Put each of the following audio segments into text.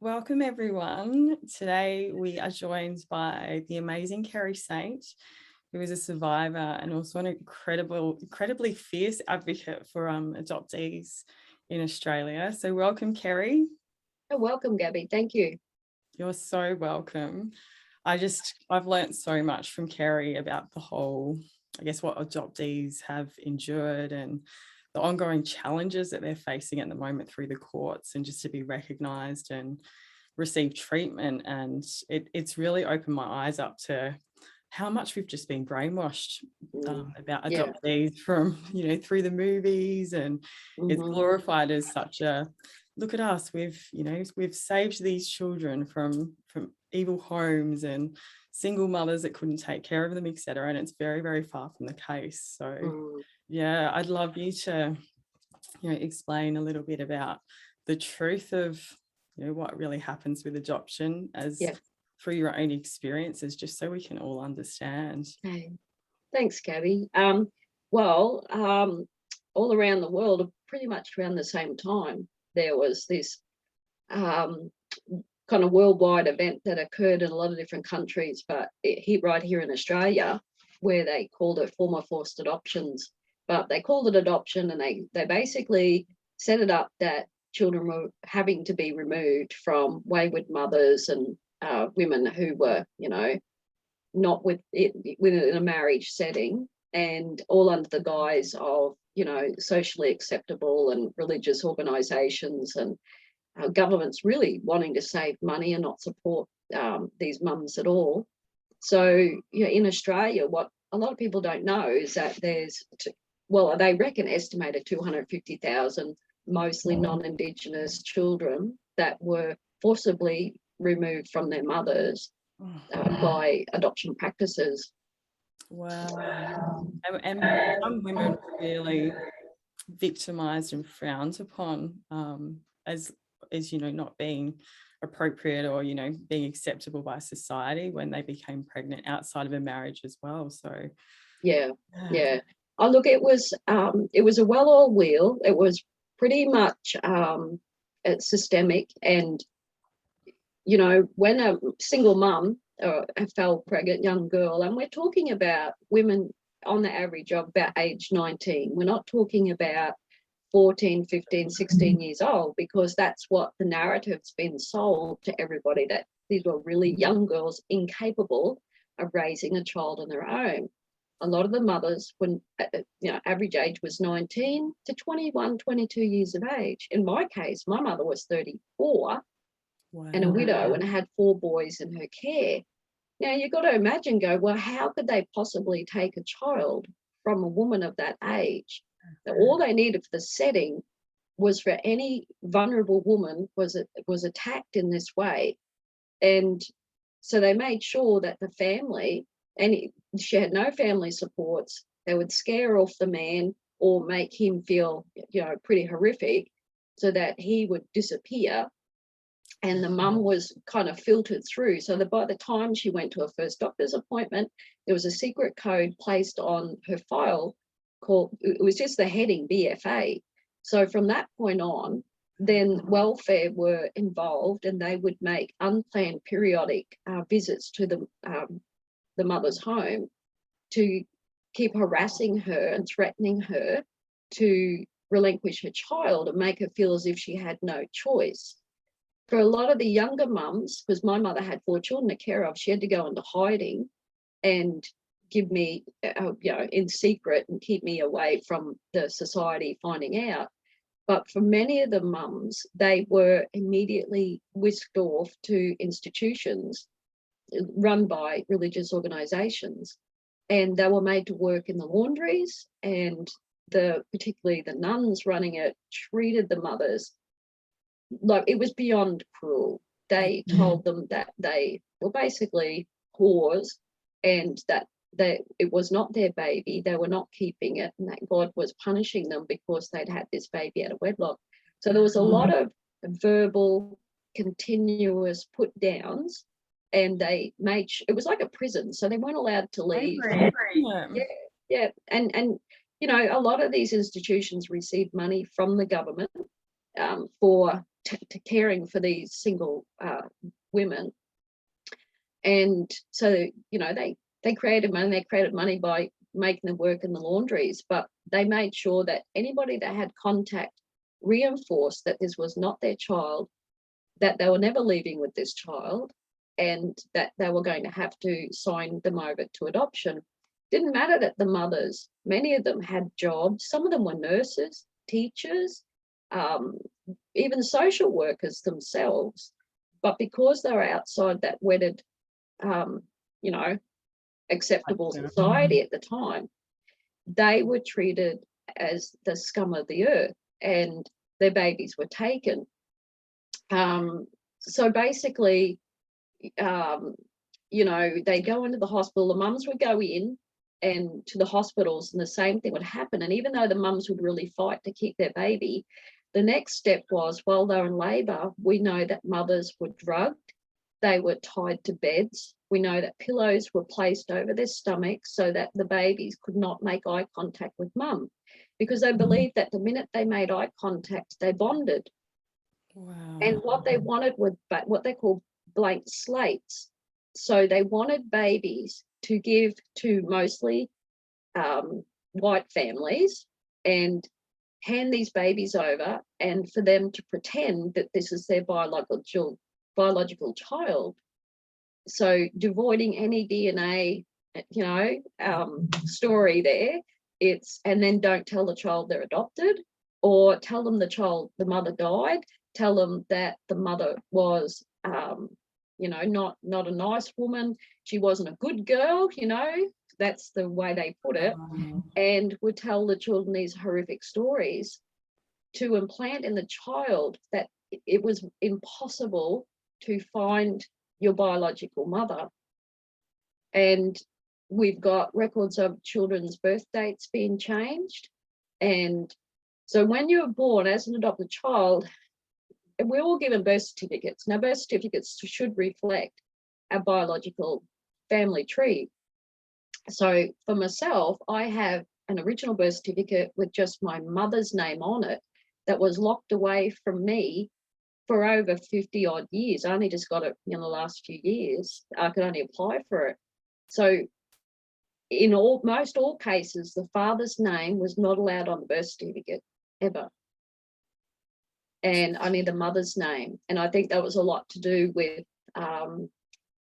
Welcome everyone. Today we are joined by the amazing Kerri Saint, who is a survivor and also an incredibly fierce advocate for adoptees in Australia. So welcome, Kerri. Oh, welcome, Gabby. Thank you. You're so welcome. I've learnt so much from Kerri about the whole, what adoptees have endured and the ongoing challenges that they're facing at the moment through the courts, and just to be recognised and receive treatment. And it's really opened my eyes up to how much we've just been brainwashed about adoptees from, through the movies, and it's glorified as such a, look at us, we've saved these children from evil homes and single mothers that couldn't take care of them, etc. And it's very, very far from the case. So yeah, I'd love you to explain a little bit about the truth of what really happens with adoption through your own experiences, just so we can all understand. Okay. Thanks, Gabby. All around the world, pretty much around the same time, there was this kind of worldwide event that occurred in a lot of different countries, but right here in Australia, where they called it former forced adoptions, but they called it adoption, and they basically set it up that children were having to be removed from wayward mothers and women who were, not within a marriage setting, and all under the guise of, socially acceptable and religious organisations and governments really wanting to save money and not support these mums at all. So, in Australia, what a lot of people don't know is that they reckon estimated 250,000 mostly non-Indigenous children that were forcibly removed from their mothers by adoption practices. Wow. And some women were really victimised and frowned upon as not being appropriate or being acceptable by society when they became pregnant outside of a marriage as well. So yeah. Oh, look, it was a well-oiled wheel. It was pretty much systemic, and when a single mum fell pregnant, young girl, and we're talking about women on the average of about age 19. We're not talking about 14, 15, 16 years old, because that's what the narrative's been sold to everybody, that these were really young girls incapable of raising a child on their own. A lot of the mothers, when average age was 19 to 21, 22 years of age. In my case, my mother was 34 and a widow, and had 4 boys in her care. Now, you've got to imagine, well, how could they possibly take a child from a woman of that age? That all they needed for the setting was for any vulnerable woman was attacked in this way. And so they made sure that the family, and she had no family supports, they would scare off the man or make him feel, pretty horrific, so that he would disappear. And the mum was kind of filtered through, so that by the time she went to her first doctor's appointment, there was a secret code placed on her file called, it was just the heading BFA. So from that point on, then welfare were involved, and they would make unplanned periodic visits to the mother's home to keep harassing her and threatening her to relinquish her child and make her feel as if she had no choice. For a lot of the younger mums, because my mother had 4 children to care of, she had to go into hiding and give me, in secret, and keep me away from the society finding out. But for many of the mums, they were immediately whisked off to institutions run by religious organisations, and they were made to work in the laundries, and particularly the nuns running it treated the mothers like it was beyond cruel. They told them that they were basically whores, and that it was not their baby, they were not keeping it, and that God was punishing them because they'd had this baby out of wedlock. So there was a lot of verbal, continuous put downs, and they made it was like a prison, so they weren't allowed to leave. Yeah. And a lot of these institutions received money from the government for to caring for these single women. And so, you know, they created money by making them work in the laundries, but they made sure that anybody that had contact reinforced that this was not their child, that they were never leaving with this child, and that they were going to have to sign them over to adoption. Didn't matter that the mothers, many of them had jobs, some of them were nurses, teachers, even social workers themselves, but because they were outside that wedded, you know, acceptable society at the time, they were treated as the scum of the earth, and their babies were taken. So basically, you know, they go into the hospital, the mums would go in and to the hospitals, and the same thing would happen. And even though the mums would really fight to keep their baby, the next step was, while they're in labour, we know that mothers were drugged, they were tied to beds. We know that pillows were placed over their stomachs so that the babies could not make eye contact with mum, because they believed that the minute they made eye contact, they bonded. Wow. And what they wanted was what they call blank slates. So they wanted babies to give to mostly white families and hand these babies over, and for them to pretend that this is their biological child. So devoiding any DNA, you know, story there. And then don't tell the child they're adopted, or tell them the mother died, tell them that the mother was, you know, not a nice woman, she wasn't a good girl, you know, that's the way they put it, and would tell the children these horrific stories to implant in the child that it was impossible to find your biological mother. And we've got records of children's birth dates being changed. And so when you were born as an adopted child, we're all given birth certificates. Now, birth certificates should reflect our biological family tree. So for myself, I have an original birth certificate with just my mother's name on it that was locked away from me for over 50 odd years. I only just got it in the last few years. I could only apply for it. So in most all cases, the father's name was not allowed on the birth certificate ever, and only the mother's name. And I think that was a lot to do with,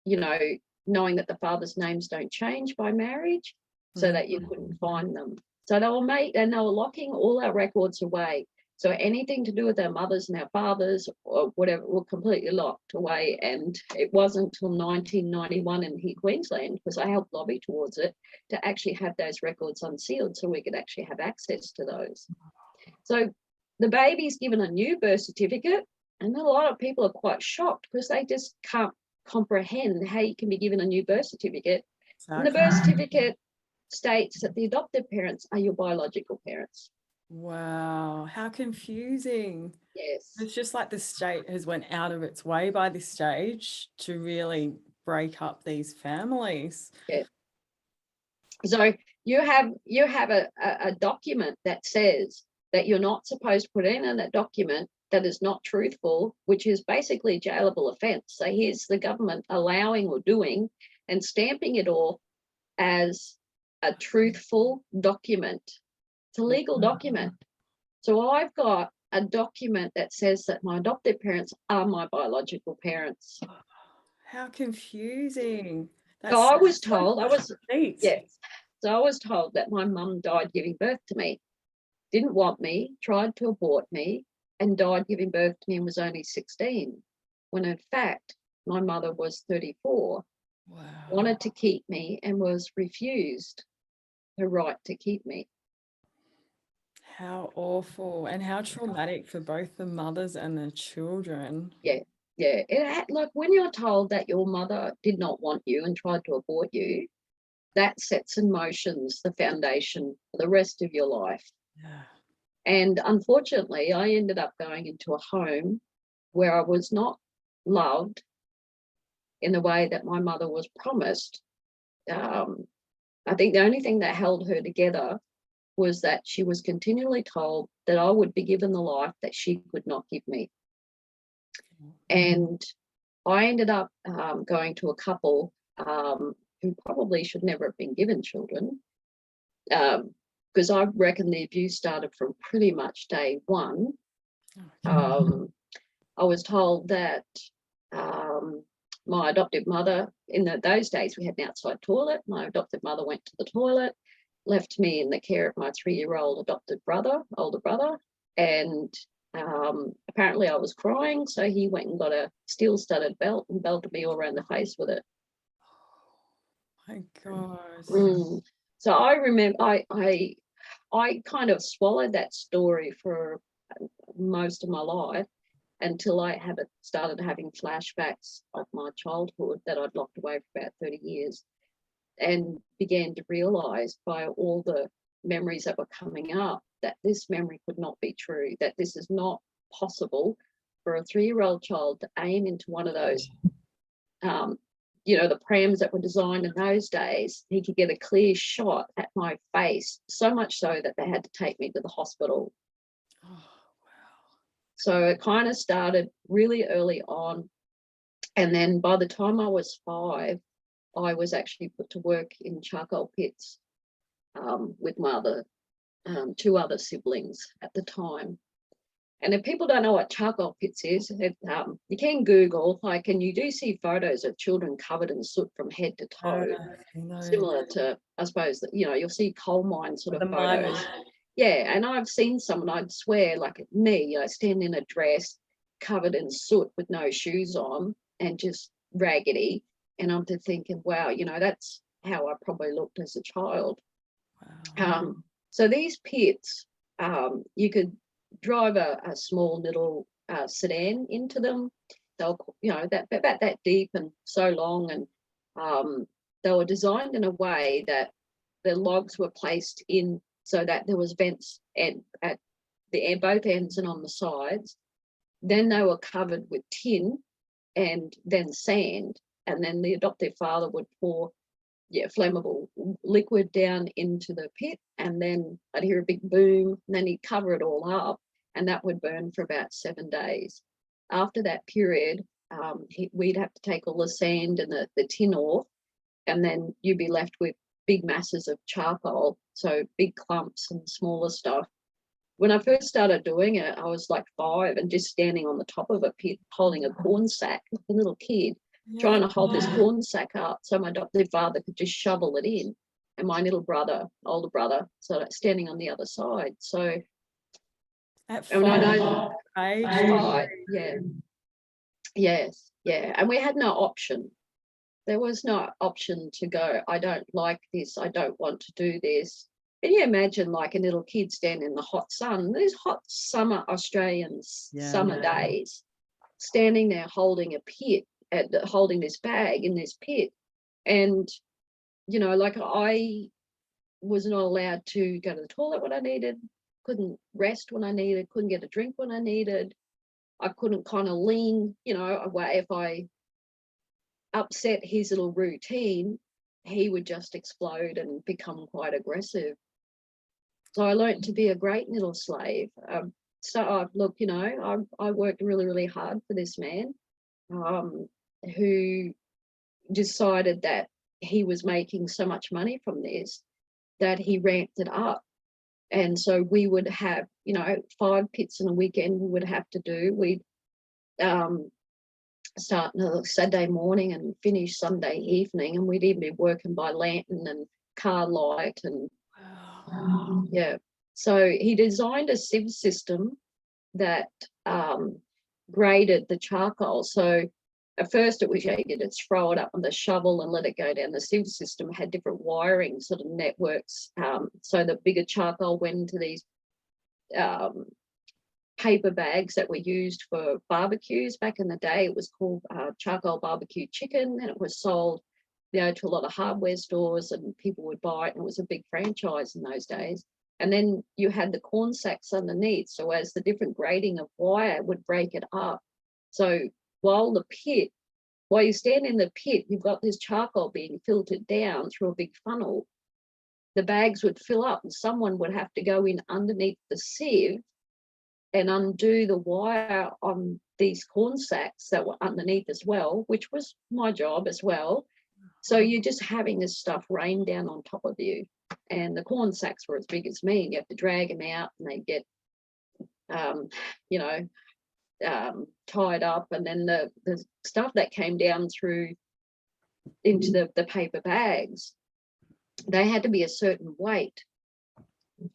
you know, knowing that the father's names don't change by marriage, so that you couldn't find them. So they were locking all our records away. So anything to do with our mothers and our fathers or whatever were completely locked away. And it wasn't until 1991 in Queensland, because I helped lobby towards it, to actually have those records unsealed so we could actually have access to those. So the baby's given a new birth certificate, and a lot of people are quite shocked because they just can't comprehend how you can be given a new birth certificate. Exactly. And the birth certificate states that the adoptive parents are your biological parents. Wow, how confusing. Yes. It's just like the state has went out of its way by this stage to really break up these families. Yeah. So you have a document that says that you're not supposed to put in that document that is not truthful, which is basically a jailable offence. So here's the government allowing or doing and stamping it off as a truthful document. It's a legal document. So I've got a document that says that my adoptive parents are my biological parents. How confusing. So I was told, So I was told that my mum died giving birth to me, didn't want me, tried to abort me, and died giving birth to me and was only 16, when in fact my mother was 34. Wow. Wanted to keep me and was refused her right to keep me. How awful, and how traumatic for both the mothers and the children. Yeah. Look, when you're told that your mother did not want you and tried to abort you, that sets in motion the foundation for the rest of your life. Yeah. And unfortunately, I ended up going into a home where I was not loved in the way that my mother was promised. I think the only thing that held her together was that she was continually told that I would be given the life that she could not give me. And I ended up going to a couple who probably should never have been given children, because I reckon the abuse started from pretty much day one. I was told that my adoptive mother, in those days we had an outside toilet, my adoptive mother went to the toilet, left me in the care of my 3-year-old adopted older brother, and apparently I was crying, so he went and got a steel-studded belt and belted me all around the face with it. Oh my gosh. So I remember I kind of swallowed that story for most of my life until I started having flashbacks of my childhood that I'd locked away for about 30 years, and began to realise by all the memories that were coming up that this memory could not be true, that this is not possible for a 3-year-old child to aim into one of those, the prams that were designed in those days. He could get a clear shot at my face, so much so that they had to take me to the hospital. Oh, wow. So it kind of started really early on. And then by the time I was 5, I was actually put to work in charcoal pits with my 2 other siblings at the time. And if people don't know what charcoal pits is, you can Google, and you do see photos of children covered in soot from head to toe, similar to, I suppose, that you'll see coal mine sort of photos. Yeah, and I've seen some, and I'd swear, like me, I stand in a dress covered in soot with no shoes on and just raggedy, and I'm thinking, wow, that's how I probably looked as a child. Wow. So these pits, you could drive a small little sedan into them. They'll, about that deep and so long, and they were designed in a way that the logs were placed in so that there was vents at both ends and on the sides. Then they were covered with tin and then sand, and then the adoptive father would pour flammable liquid down into the pit, and then I'd hear a big boom, and then he'd cover it all up, and that would burn for about 7 days. After that period, we'd have to take all the sand and the tin off, and then you'd be left with big masses of charcoal, so big clumps and smaller stuff. When I first started doing it, I was like 5 and just standing on the top of a pit holding a corn sack, like a little kid, trying to hold this corn sack up so my adoptive father could just shovel it in, and my older brother, so standing on the other side. So at 5 age, yes, and we had no option. There was no option to go, I don't like this, I don't want to do this. Can you imagine like a little kid standing in the hot sun, these hot summer Australian summer days, standing there holding a pit, holding this bag in this pit, and I was not allowed to go to the toilet when I needed, couldn't rest when I needed, couldn't get a drink when I needed. I couldn't kind of lean, away. If I upset his little routine, he would just explode and become quite aggressive. So I learned to be a great little slave. I worked really, really hard for this man who decided that he was making so much money from this that he ramped it up. And so we would have, 5 pits in a weekend we would have to do. We'd start on a Saturday morning and finish Sunday evening, and we'd even be working by lantern and car light. And so he designed a sieve system that graded the charcoal. So at first it was, you did it, throw it up on the shovel and let it go down. The sieve system had different wiring sort of networks, so the bigger charcoal went into these paper bags that were used for barbecues. Back in the day, it was called charcoal barbecue chicken, and it was sold, to a lot of hardware stores, and people would buy it, and it was a big franchise in those days. And then you had the corn sacks underneath, so as the different grading of wire would break it up. So while you stand in the pit, you've got this charcoal being filtered down through a big funnel. The bags would fill up, and someone would have to go in underneath the sieve and undo the wire on these corn sacks that were underneath as well, which was my job as well. So you're just having this stuff rain down on top of you. And the corn sacks were as big as me, and you have to drag them out, and they get, tied up. And then the stuff that came down through into the paper bags, they had to be a certain weight.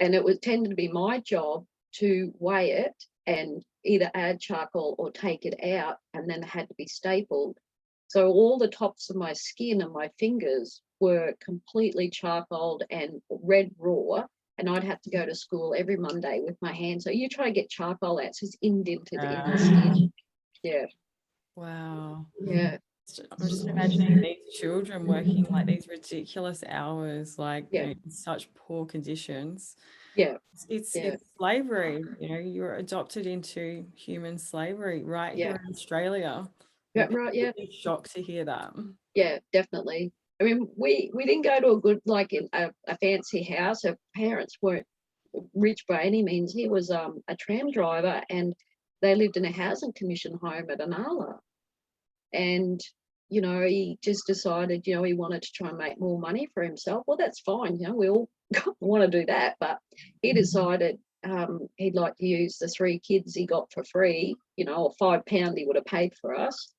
And it was tended to be my job to weigh it and either add charcoal or take it out, and then it had to be stapled. So all the tops of my skin and my fingers were completely charcoaled and red raw, and I'd have to go to school every Monday with my hands. So you try to get charcoal out, so it's indented in the skin. Yeah. Wow. Yeah. I'm just imagining these children working like these ridiculous hours, like in such poor conditions. Yeah. It's slavery. You're adopted into human slavery here in Australia. Yeah, right. Yeah. It's a shock to hear that. Yeah, definitely. I mean, we didn't go to a good, like in a fancy house. Her parents weren't rich by any means. He was a tram driver, and they lived in a housing commission home at Anala. And he just decided, he wanted to try and make more money for himself. Well, that's fine. We all want to do that. But he decided he'd like to use the 3 kids he got for free, or £5 he would have paid for us,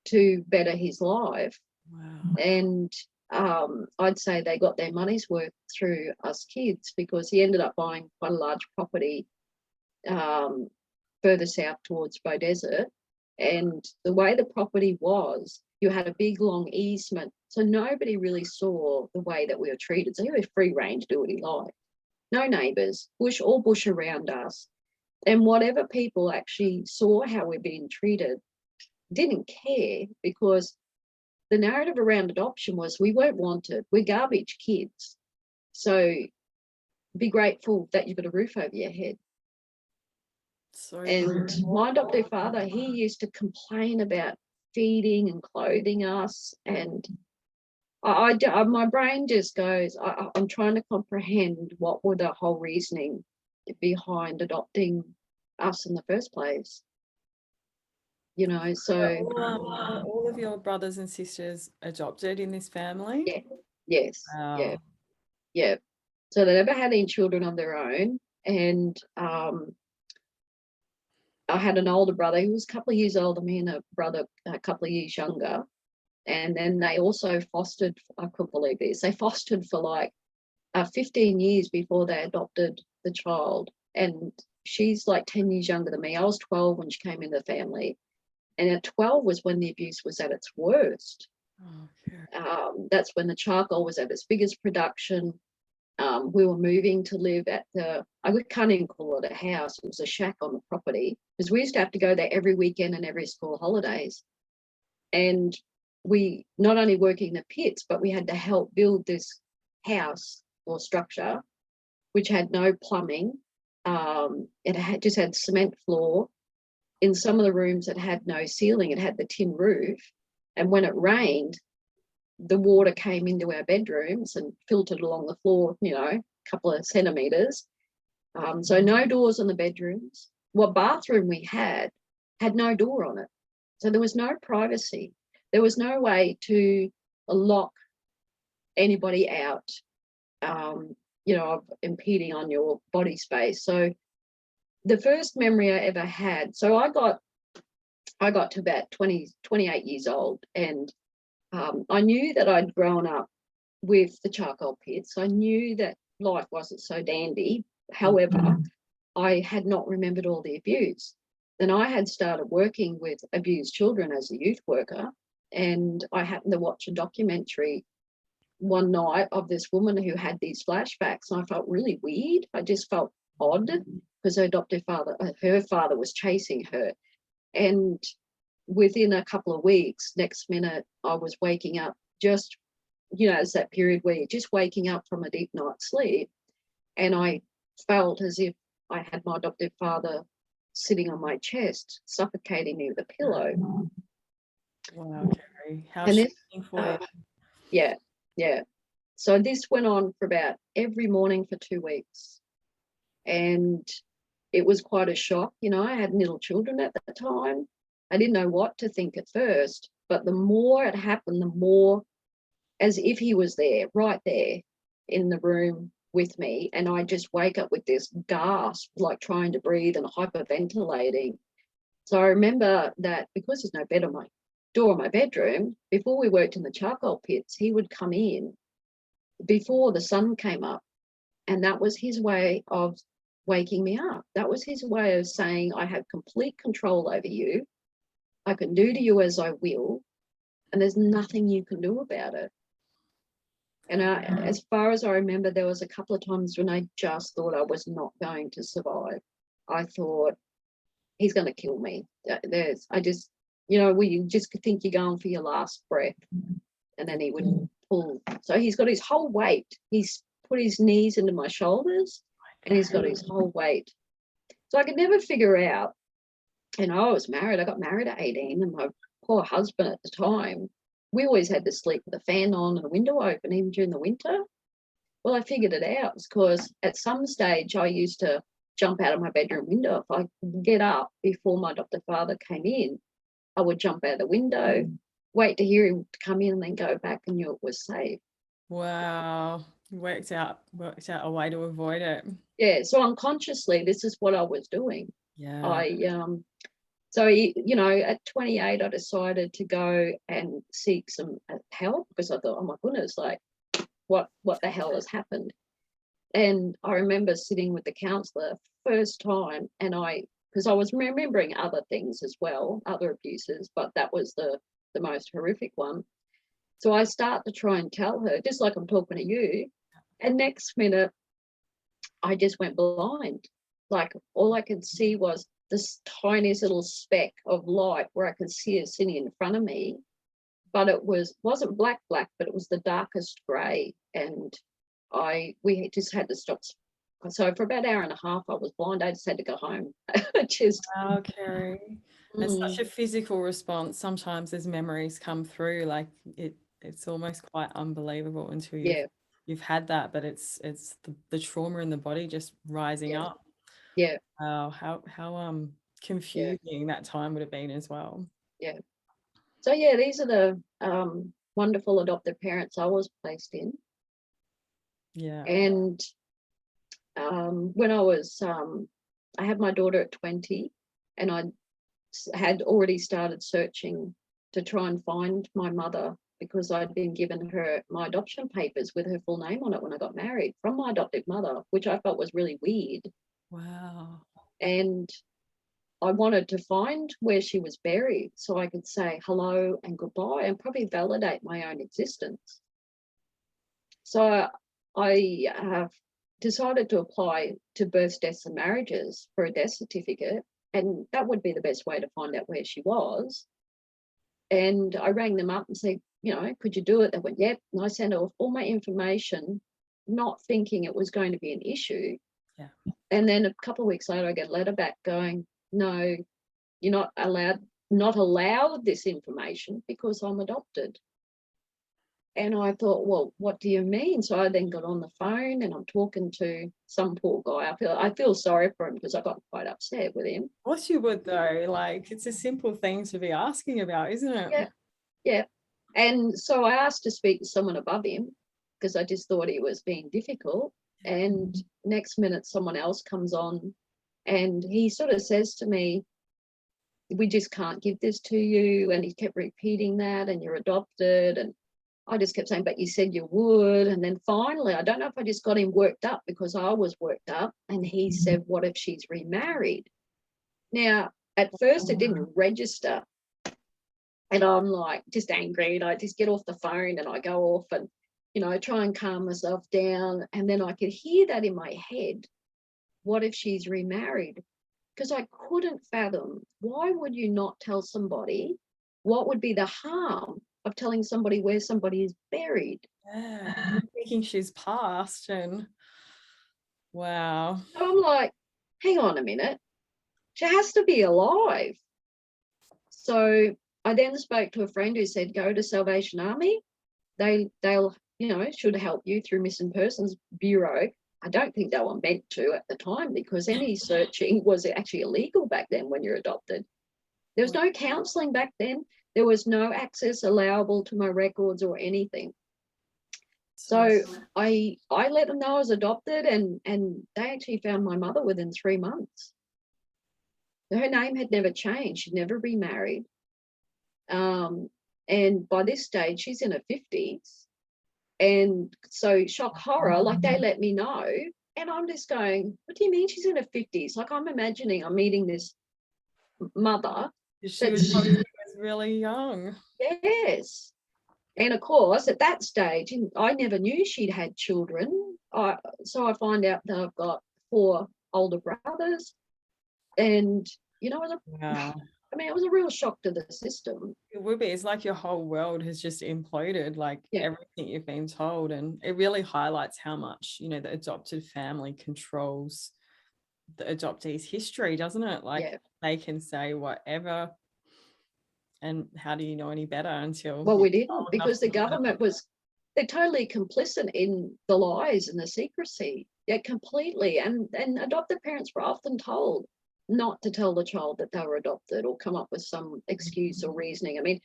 to better his life. Wow. And I'd say they got their money's worth through us kids, because he ended up buying quite a large property further south towards Beaudesert. And the way the property was, you had a big long easement, so nobody really saw the way that we were treated. So he was free range, do what he liked. No neighbours, all bush around us. And whatever people actually saw how we're being treated didn't care, because the narrative around adoption was we weren't wanted, we're garbage kids. So be grateful that you've got a roof over your head. And my adoptive father, he used to complain about feeding and clothing us, and my brain just goes, I'm trying to comprehend what were the whole reasoning behind adopting us in the first place. So all of your brothers and sisters adopted in this family? Yeah. Yes. Wow. Yeah. So they never had any children of their own. And I had an older brother who was a couple of years older than me, and a brother a couple of years younger. And then they also fostered, I couldn't believe this, they fostered for like 15 years before they adopted the child. And she's like 10 years younger than me. I was 12 when she came into the family. And at 12 was when the abuse was at its worst. That's when the charcoal was at its biggest production. We were moving to live at I can't even call it a house, it was a shack on the property, because we used to have to go there every weekend and every school holidays. And we not only working the pits, but we had to help build this house or structure, which had no plumbing. It just had cement floor. In some of the rooms, it had no ceiling. It had the tin roof. And when it rained, the water came into our bedrooms and filtered along the floor, a couple of centimetres. So no doors in the bedrooms. What bathroom we had no door on it. So there was no privacy. There was no way to lock anybody out, of impeding on your body space. So the first memory I ever had, so I got to about 28 years old, and I knew that I'd grown up with the charcoal pits. I knew that life wasn't so dandy. However, I had not remembered all the abuse. Then I had started working with abused children as a youth worker, and I happened to watch a documentary one night of this woman who had these flashbacks, and I felt really weird. I just felt odd, because her father was chasing her. And within a couple of weeks, next minute, I was waking up, just, it's that period where you're just waking up from a deep night's sleep. And I felt as if I had my adoptive father sitting on my chest, suffocating me with a pillow. Wow, Kerri, how shocking for you. Yeah. So this went on for about every morning for 2 weeks. And it was quite a shock. You know, I had little children at the time. I didn't know what to think at first, but the more it happened, the more as if he was there, right there in the room with me. And I just wake up with this gasp, like trying to breathe and hyperventilating. So I remember that because there's no bed on my door of my bedroom, before we worked in the charcoal pits, he would come in before the sun came up. And that was his way of waking me up. That was his way of saying, I have complete control over you. I can do to you as I will. And there's nothing you can do about it. And as far as I remember, there was a couple of times when I just thought I was not going to survive. I thought, he's going to kill me. I just, you know, you just think you're going for your last breath. And then he would pull. So he's got his whole weight. He's put his knees into my shoulders and he's got his whole weight. So I could never figure out, you know, I was married. I got married at 18 and my poor husband at the time, we always had to sleep with the fan on and the window open, even during the winter. Well, I figured it out because at some stage I used to jump out of my bedroom window. If I could get up before my adopted father came in, I would jump out the window, wait to hear him come in and then go back and knew it was safe. Wow. Worked out a way to avoid it. Yeah, so unconsciously, this is what I was doing. Yeah. So, you know, at 28, I decided to go and seek some help because I thought, oh my goodness, like what the hell has happened? And I remember sitting with the counsellor first time, and because I was remembering other things as well, other abuses, but that was the most horrific one. So I start to try and tell her, just like I'm talking to you, and next minute I just went blind. Like all I could see was this tiniest little speck of light where I could see her sitting in front of me, but it wasn't black, but it was the darkest grey, and we just had to stop. So for about an hour and a half, I was blind. I just had to go home. Wow, Kerri. It's such a physical response. Sometimes as memories come through, like it's almost quite unbelievable until you've had that, but it's the trauma in the body just rising up. Yeah. How confusing that time would have been as well. Yeah. So yeah, these are the wonderful adopted parents I was placed in. Yeah. And when I had my daughter at 20, and I had already started searching to try and find my mother because I'd been given her my adoption papers with her full name on it when I got married from my adoptive mother, which I felt was really weird. Wow. And I wanted to find where she was buried so I could say hello and goodbye and probably validate my own existence. So I have decided to apply to births, deaths and marriages for a death certificate, and that would be the best way to find out where she was. And I rang them up and said, you know, could you do it? They went, yep. And I sent off all my information, not thinking it was going to be an issue. Yeah. And then a couple of weeks later, I get a letter back going, no, you're not allowed this information because I'm adopted. And I thought, well, what do you mean? So I then got on the phone and I'm talking to some poor guy. I feel sorry for him because I got quite upset with him. Of course you would though. Like it's a simple thing to be asking about, isn't it? Yeah. Yeah. And so I asked to speak to someone above him because I just thought he was being difficult. And next minute someone else comes on and he sort of says to me, we just can't give this to you. And he kept repeating that, and you're adopted. And I just kept saying, but you said you would. And then finally, I don't know if I just got him worked up because I was worked up. And he said, what if she's remarried? Now, at first it didn't register. And I'm like just angry. And I just get off the phone and I go off and, you know, try and calm myself down. And then I could hear that in my head. What if she's remarried? Because I couldn't fathom, why would you not tell somebody? What would be the harm of telling somebody where somebody is buried? Yeah. Thinking she's passed and wow. So I'm like, hang on a minute. She has to be alive. So I then spoke to a friend who said, go to Salvation Army. They'll, you know, should help you through Missing Persons Bureau. I don't think they were meant to at the time, because any searching was actually illegal back then when you're adopted. There was no counselling back then. There was no access allowable to my records or anything. So I let them know I was adopted, and they actually found my mother within 3 months. Her name had never changed. She'd never remarried. And by this stage, she's in her 50s. And so shock horror, like they let me know. And I'm just going, what do you mean she's in her 50s? Like I'm imagining I'm meeting this mother. She was really young. Yes. And of course, at that stage, I never knew she'd had children. So I find out that I've got 4 older brothers. And, you know, it was a real shock to the system. It would be. It's like your whole world has just imploded, like everything you've been told. And it really highlights how much, you know, the adopted family controls the adoptee's history, doesn't it? Like they can say whatever. And how do you know any better until... Well, we didn't, because the government they're totally complicit in the lies and the secrecy. Yeah, completely. And adopted parents were often told not to tell the child that they were adopted, or come up with some excuse or reasoning. I mean,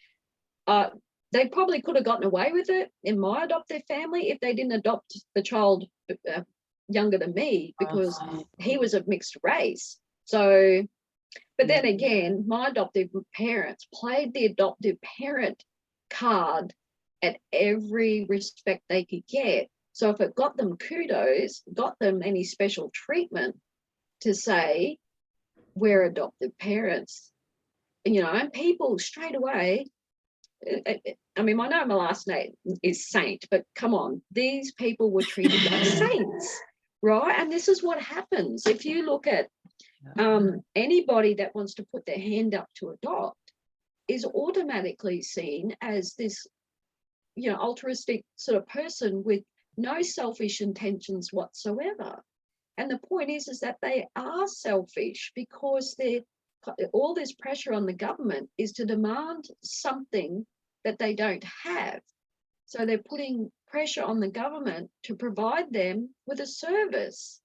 they probably could have gotten away with it in my adoptive family if they didn't adopt the child younger than me, because he was of mixed race. So, but then again, my adoptive parents played the adoptive parent card at every respect they could get. So if it got them kudos, got them any special treatment, to say we're adoptive parents, you know, and people straight away, I mean, I know my last name is Saint, but come on, these people were treated like saints, right? And this is what happens. If you look at anybody that wants to put their hand up to adopt, is automatically seen as this, you know, altruistic sort of person with no selfish intentions whatsoever. And the point is that they are selfish, because all this pressure on the government is to demand something that they don't have. So they're putting pressure on the government to provide them with a service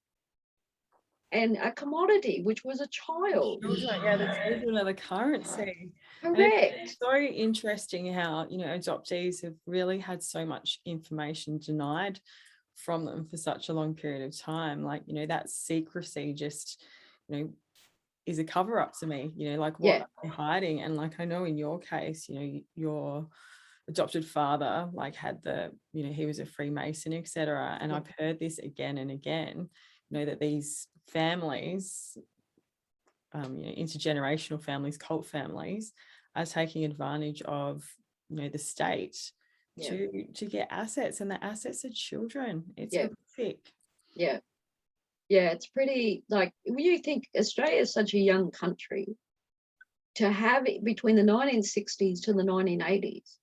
and a commodity, which was a child. The children are the currency. Correct. It's so interesting how, you know, adoptees have really had so much information denied from them for such a long period of time. Like, you know, that secrecy just, you know, is a cover up to me, you know, like what they're hiding. And like, I know in your case, you know, your adopted father like had you know, he was a Freemason, etc. And I've heard this again and again, you know, that these families, you know, intergenerational families, cult families, are taking advantage of, you know, the state to get assets, and the assets are children. It's horrific. It's pretty, like, when you think Australia is such a young country, to have it between the 1960s to the 1980s,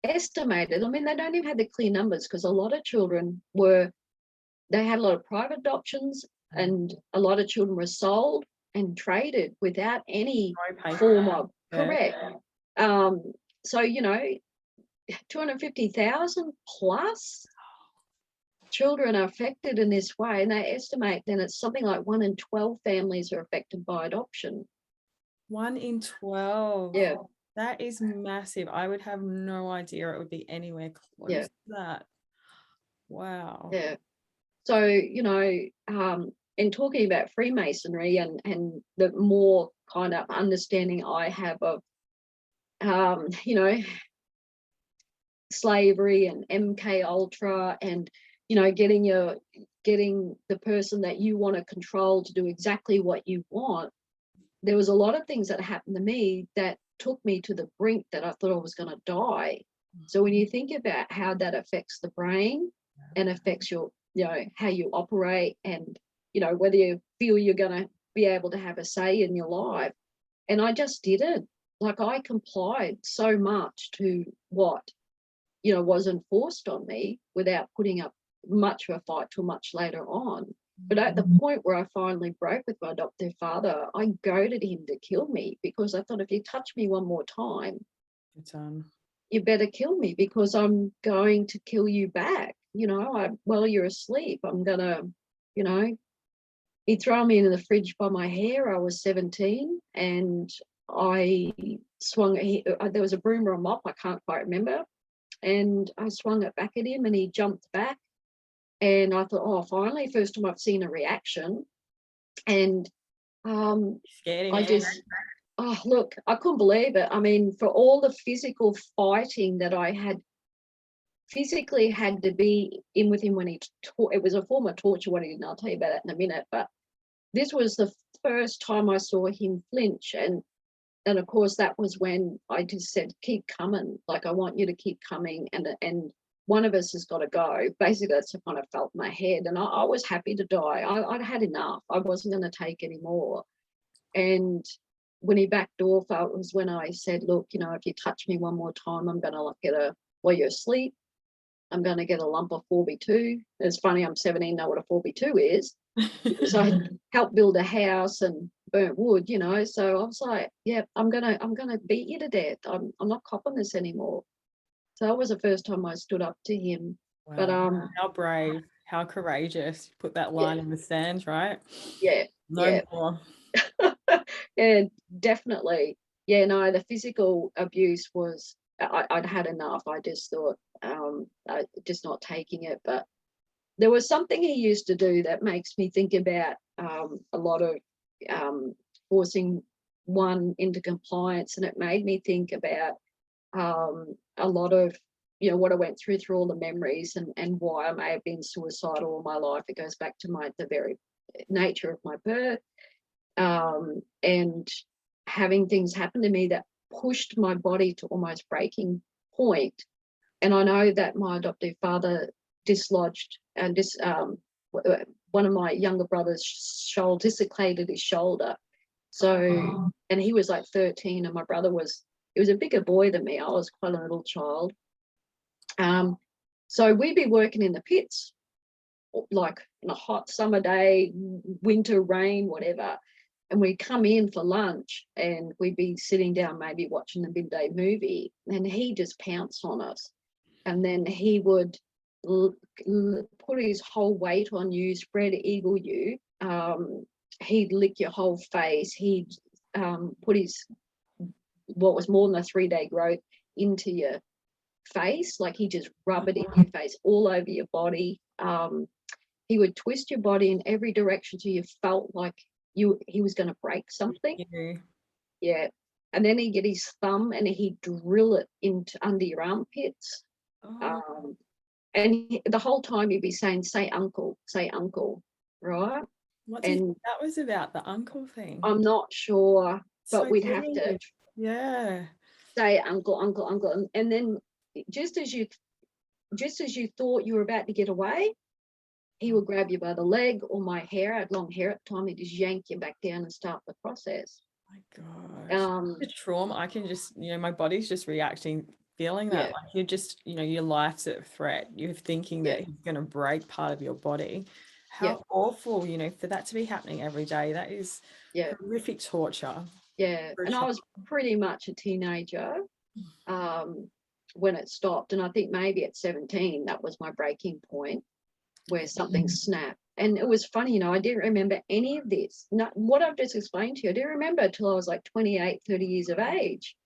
estimated, I mean, they don't even have the clear numbers, because a lot of children they had a lot of private adoptions, and a lot of children were sold and traded without any form of, correct. So, you know, 250,000 plus children are affected in this way, and they estimate then it's something like 1 in 12 families are affected by adoption. 1 in 12. Yeah. That is massive. I would have no idea it would be anywhere close to that. Wow. Yeah. So, you know, in talking about Freemasonry and the more kind of understanding I have of, you know, slavery and MK Ultra, and, you know, getting the person that you want to control to do exactly what you want, there was a lot of things that happened to me that took me to the brink that I thought I was going to die. So when you think about how that affects the brain and affects your, you know, how you operate, and, you know, whether you feel you're going to be able to have a say in your life. And I just didn't. Like, I complied so much to what, you know, was enforced on me without putting up much of a fight till much later on. But at the point where I finally broke with my adoptive father, I goaded him to kill me, because I thought, if you touch me one more time, you better kill me, because I'm going to kill you back. You know, while you're asleep, I'm going to you know. He'd thrown me into the fridge by my hair. I was 17, and I swung, there was a broom or a mop, I can't quite remember, and I swung it back at him, and he jumped back, and I thought, oh, finally, first time I've seen a reaction. And Scared him. I just, oh, look, I couldn't believe it. I mean, for all the physical fighting that I had physically had to be in with him when he it was a form of torture, what he did, and I'll tell you about that in a minute, but this was the first time I saw him flinch, and of course that was when I just said, keep coming, like, I want you to keep coming, and one of us has got to go. Basically, that's what kind of felt in my head, and I was happy to die. I'd had enough. I wasn't going to take any more. And when he backed off, it was when I said, look, you know, if you touch me one more time, I'm going to get while you're asleep, I'm going to get a lump of 4B2. It's funny, I'm 17, know what a 4B2 is, because I helped build a house and burnt wood, you know. So I was like, yeah, I'm gonna beat you to death. I'm not copping this anymore. So that was the first time I stood up to him. Wow. But how brave, how courageous. Put that line in the sand, right? Yeah. No more. Yeah, definitely. Yeah, no, the physical abuse was, I'd had enough. I just thought, just not taking it. But there was something he used to do that makes me think about a lot of forcing one into compliance, and it made me think about a lot of, you know, what I went through all the memories, and why I may have been suicidal all my life. It goes back to the very nature of my birth, and having things happen to me that pushed my body to almost breaking point. And I know that my adoptive father dislodged and one of my younger brothers' shoulder, dislocated his shoulder. So, and he was like 13, and my brother he was a bigger boy than me. I was quite a little child. So we'd be working in the pits, like in a hot summer day, winter, rain, whatever. And we'd come in for lunch, and we'd be sitting down, maybe watching the midday movie, and he just pounced on us. And then he would put his whole weight on you, spread eagle you. He'd lick your whole face. He'd put what was more than a 3-day growth into your face, like he just rub it in your face, all over your body. He would twist your body in every direction so you felt like he was going to break something. Yeah. And then he'd get his thumb and he'd drill it into under your armpits. And the whole time he'd be saying, say uncle, right? What do you think that was about, the uncle thing? I'm not sure, but So we'd have to say uncle. And then just as you thought you were about to get away, he would grab you by the leg or my hair. I had long hair at the time. He'd just yank you back down and start the process. My gosh. The trauma, I can just, you know, my body's just reacting, feeling that, like you're just, you know, your life's at threat. You're thinking that he's going to break part of your body. How awful, you know, for that to be happening every day. That is horrific torture. Yeah. And I was pretty much a teenager when it stopped. And I think maybe at 17, that was my breaking point, where something snapped. And it was funny, you know, I didn't remember any of this. What I've just explained to you, I didn't remember until I was like 28, 30 years of age.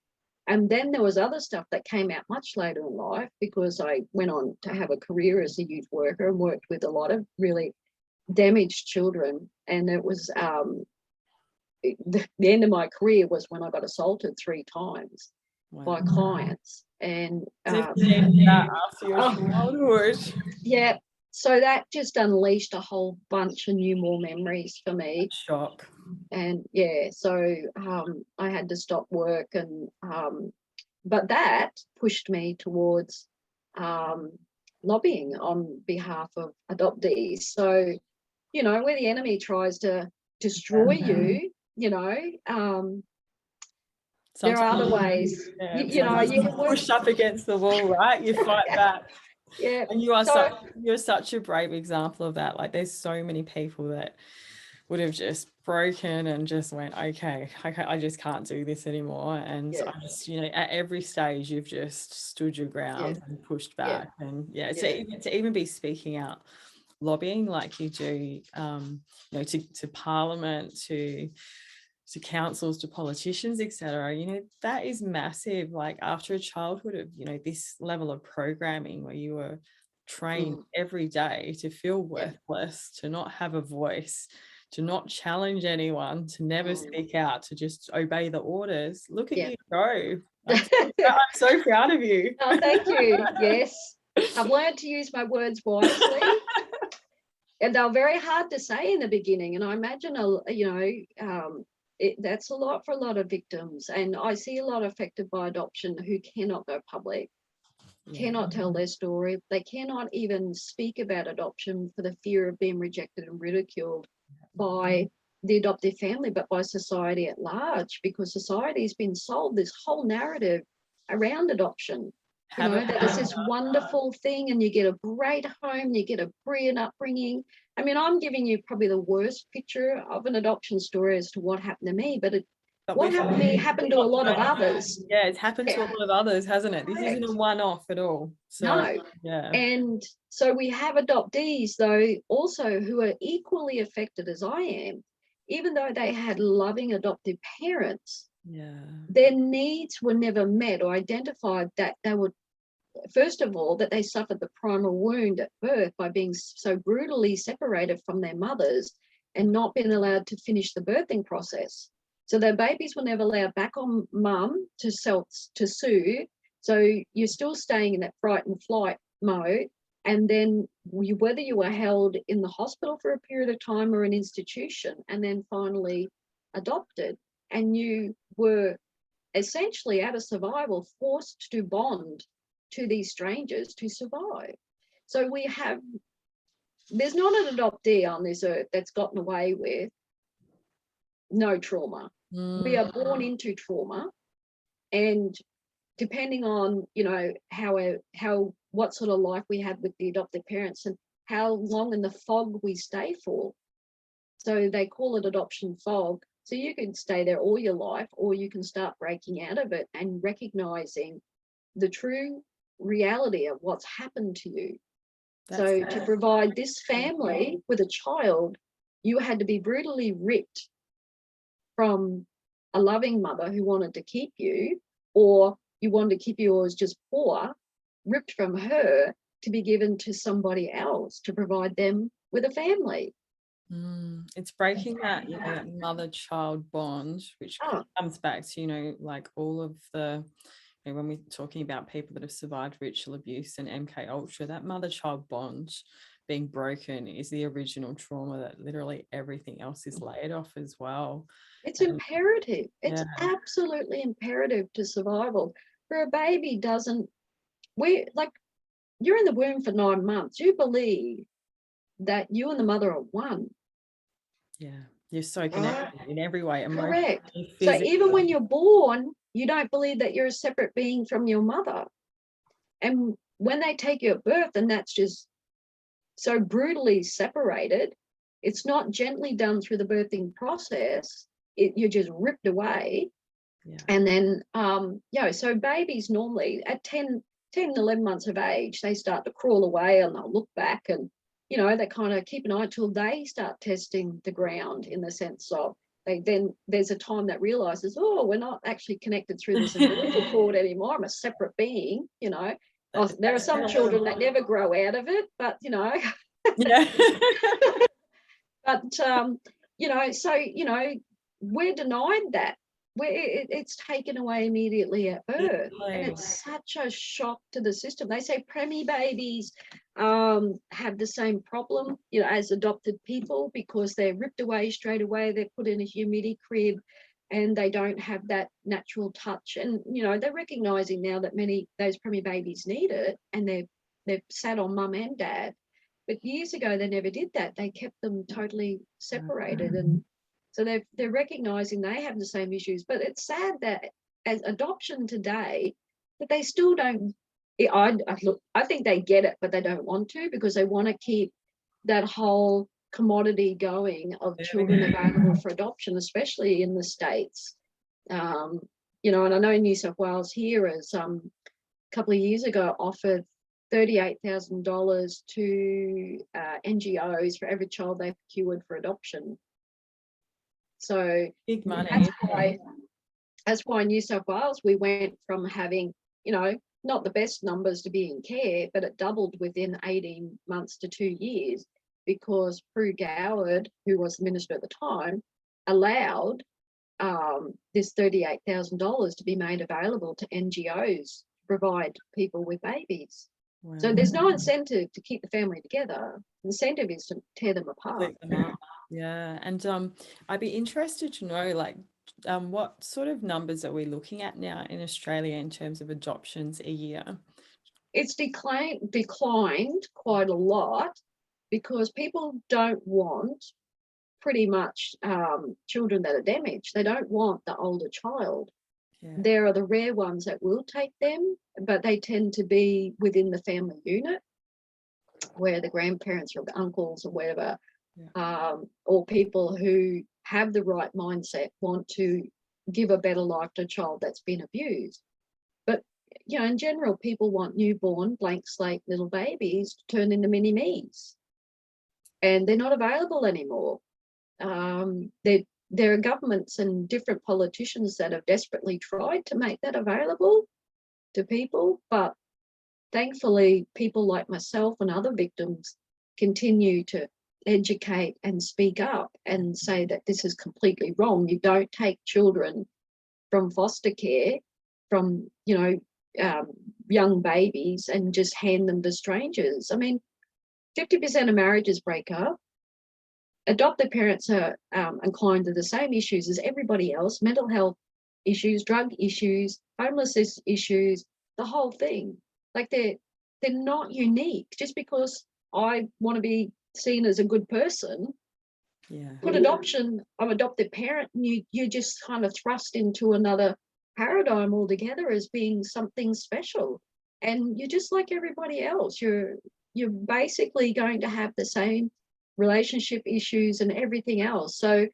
And then there was other stuff that came out much later in life, because I went on to have a career as a youth worker and worked with a lot of really damaged children. And it was the end of my career was when I got assaulted 3 times by clients. And after your childhood. Yeah. So that just unleashed a whole bunch of more memories for me. Shock. And so I had to stop work, and but that pushed me towards lobbying on behalf of adoptees. So, you know, where the enemy tries to destroy you, you know, there are other ways. You know, you can push up against the wall, right? You fight back. Yeah. And you're such a brave example of that. Like, there's so many people that would have just broken and just went, okay, I just can't do this anymore. And I just, you know, at every stage you've just stood your ground and pushed back. And to even be speaking out lobbying like you do, you know, to Parliament, to councils, to politicians, etc., you know, that is massive. Like after a childhood of, you know, this level of programming where you were trained every day to feel worthless, to not have a voice, to not challenge anyone, to never speak out, to just obey the orders. Look at you go. I'm so proud of you. Oh, thank you. Yes, I've learned to use my words wisely. And they're very hard to say in the beginning. And I imagine, you know, that's a lot for a lot of victims. And I see a lot affected by adoption who cannot go public, cannot tell their story. They cannot even speak about adoption for the fear of being rejected and ridiculed by the adoptive family, but by society at large, because society has been sold this whole narrative around adoption. You know, that it's this wonderful thing and you get a great home, you get a brilliant upbringing. I mean, I'm giving you probably the worst picture of an adoption story as to what happened to me, but what happened to me happened to a lot of others. Yeah, it's happened to a lot of others, hasn't it? This isn't a one-off at all. So, no. Yeah. And so we have adoptees, though, also who are equally affected as I am, even though they had loving adoptive parents. Their needs were never met or identified, that they would, first of all, that they suffered the primal wound at birth by being so brutally separated from their mothers and not being allowed to finish the birthing process. So their babies were never allowed back on mum to soothe. So you're still staying in that fright and flight mode. And then whether you were held in the hospital for a period of time or an institution, and then finally adopted, and you were essentially out of survival forced to bond to these strangers to survive. So there's not an adoptee on this earth that's gotten away with no trauma. We are born into trauma, and depending on, you know, what sort of life we had with the adoptive parents and how long in the fog we stay for. So they call it adoption fog. So you can stay there all your life, or you can start breaking out of it and recognizing the true reality of what's happened to you. So to provide this family with a child, you had to be brutally ripped from a loving mother who wanted to keep you, or you wanted to keep you as just poor, ripped from her to be given to somebody else to provide them with a family. It's breaking that, you know, that mother-child bond, which comes back to, you know, like all of the, you know, when we're talking about people that have survived ritual abuse and MK Ultra, that mother-child bond being broken is the original trauma that literally everything else is laid off as well. It's imperative. It's absolutely imperative to survival. For a baby you're in the womb for 9 months. You believe that you and the mother are one. Yeah, you're so connected in every way. Correct. So even when you're born, you don't believe that you're a separate being from your mother. And when they take you at birth, and that's just so brutally separated, it's not gently done through the birthing process. You're just ripped away. And then, so babies normally at 10, 11 months of age, they start to crawl away and they'll look back and, you know, they kind of keep an eye till they start testing the ground, in the sense of then there's a time that realizes, oh, we're not actually connected through this umbilical cord anymore. I'm a separate being, you know. There are some children that never grow out of it, but, you know. But, you know, so, you know, we're denied that. It's taken away immediately at birth, and it's such a shock to the system. They say preemie babies have the same problem, you know, as adopted people, because they're ripped away straight away. They're put in a humidity crib, and they don't have that natural touch. And you know, they're recognizing now that many those preemie babies need it, and they've sat on mum and dad. But years ago, they never did that. They kept them totally separated, and so they're recognizing they have the same issues. But it's sad that as adoption today, that they still don't. I think they get it, but they don't want to, because they want to keep that whole commodity going of children available for adoption, especially in the States. You know, and I know New South Wales here has a couple of years ago offered $38,000 to NGOs for every child they've cured for adoption. So big money. That's why in New South Wales we went from having, not the best numbers to be in care, but it doubled within 18 months to 2 years, because Prue Goward, who was the minister at the time, allowed this $38,000 to be made available to NGOs to provide people with babies. Wow. So there's no incentive to keep the family together. The incentive is to tear them apart. Yeah, and I'd be interested to know, like, what sort of numbers are we looking at now in Australia in terms of adoptions a year? It's declined quite a lot, because people don't want pretty much children that are damaged. They don't want the older child. Yeah. There are the rare ones that will take them, but they tend to be within the family unit, where the grandparents or uncles or whatever, or people who have the right mindset want to give a better life to a child that's been abused. But, in general, people want newborn, blank slate little babies to turn into mini-me's. And they're not available anymore. There are governments and different politicians that have desperately tried to make that available to people, but thankfully people like myself and other victims continue to educate and speak up and say that this is completely wrong. You don't take children from foster care, from young babies, and just hand them to strangers. I mean, 50% of marriages break up. Adopted parents are inclined to the same issues as everybody else: mental health issues, drug issues, homelessness issues, the whole thing. Like, they're not unique. Just because I want to be seen as a good person, put adoption, I'm adopted parent, and you're just kind of thrust into another paradigm altogether as being something special. And you're just like everybody else. You're basically going to have the same relationship issues and everything else. So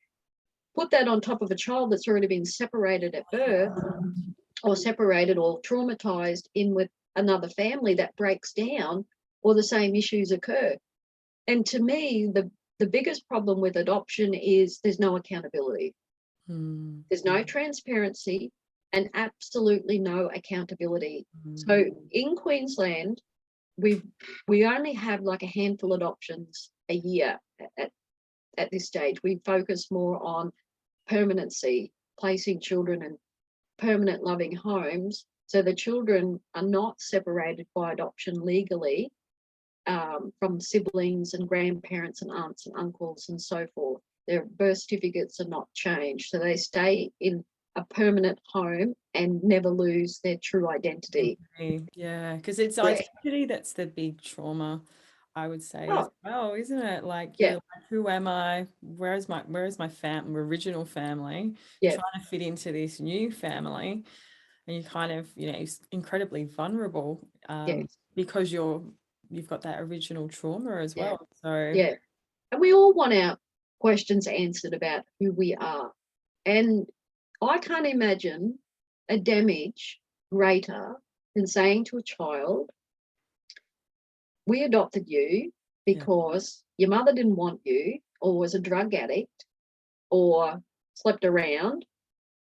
put that on top of a child that's already been separated at birth, or separated or traumatized in with another family that breaks down, or the same issues occur. And to me, the biggest problem with adoption is there's no accountability. There's no transparency and absolutely no accountability. So in Queensland, we only have like a handful of adoptions a year at this stage. We focus more on permanency, placing children in permanent loving homes, so the children are not separated by adoption legally from siblings and grandparents and aunts and uncles and so forth. Their birth certificates are not changed, so they stay in a permanent home and never lose their true identity. Yeah, because it's identity that's the big trauma, I would say, as well, isn't it? Like, you're like, who am I? Where is my original family? Trying to fit into this new family, and you kind of, incredibly vulnerable because you've got that original trauma as well. So and we all want our questions answered about who we are, and I can't imagine a damage greater than saying to a child, we adopted you because your mother didn't want you, or was a drug addict, or slept around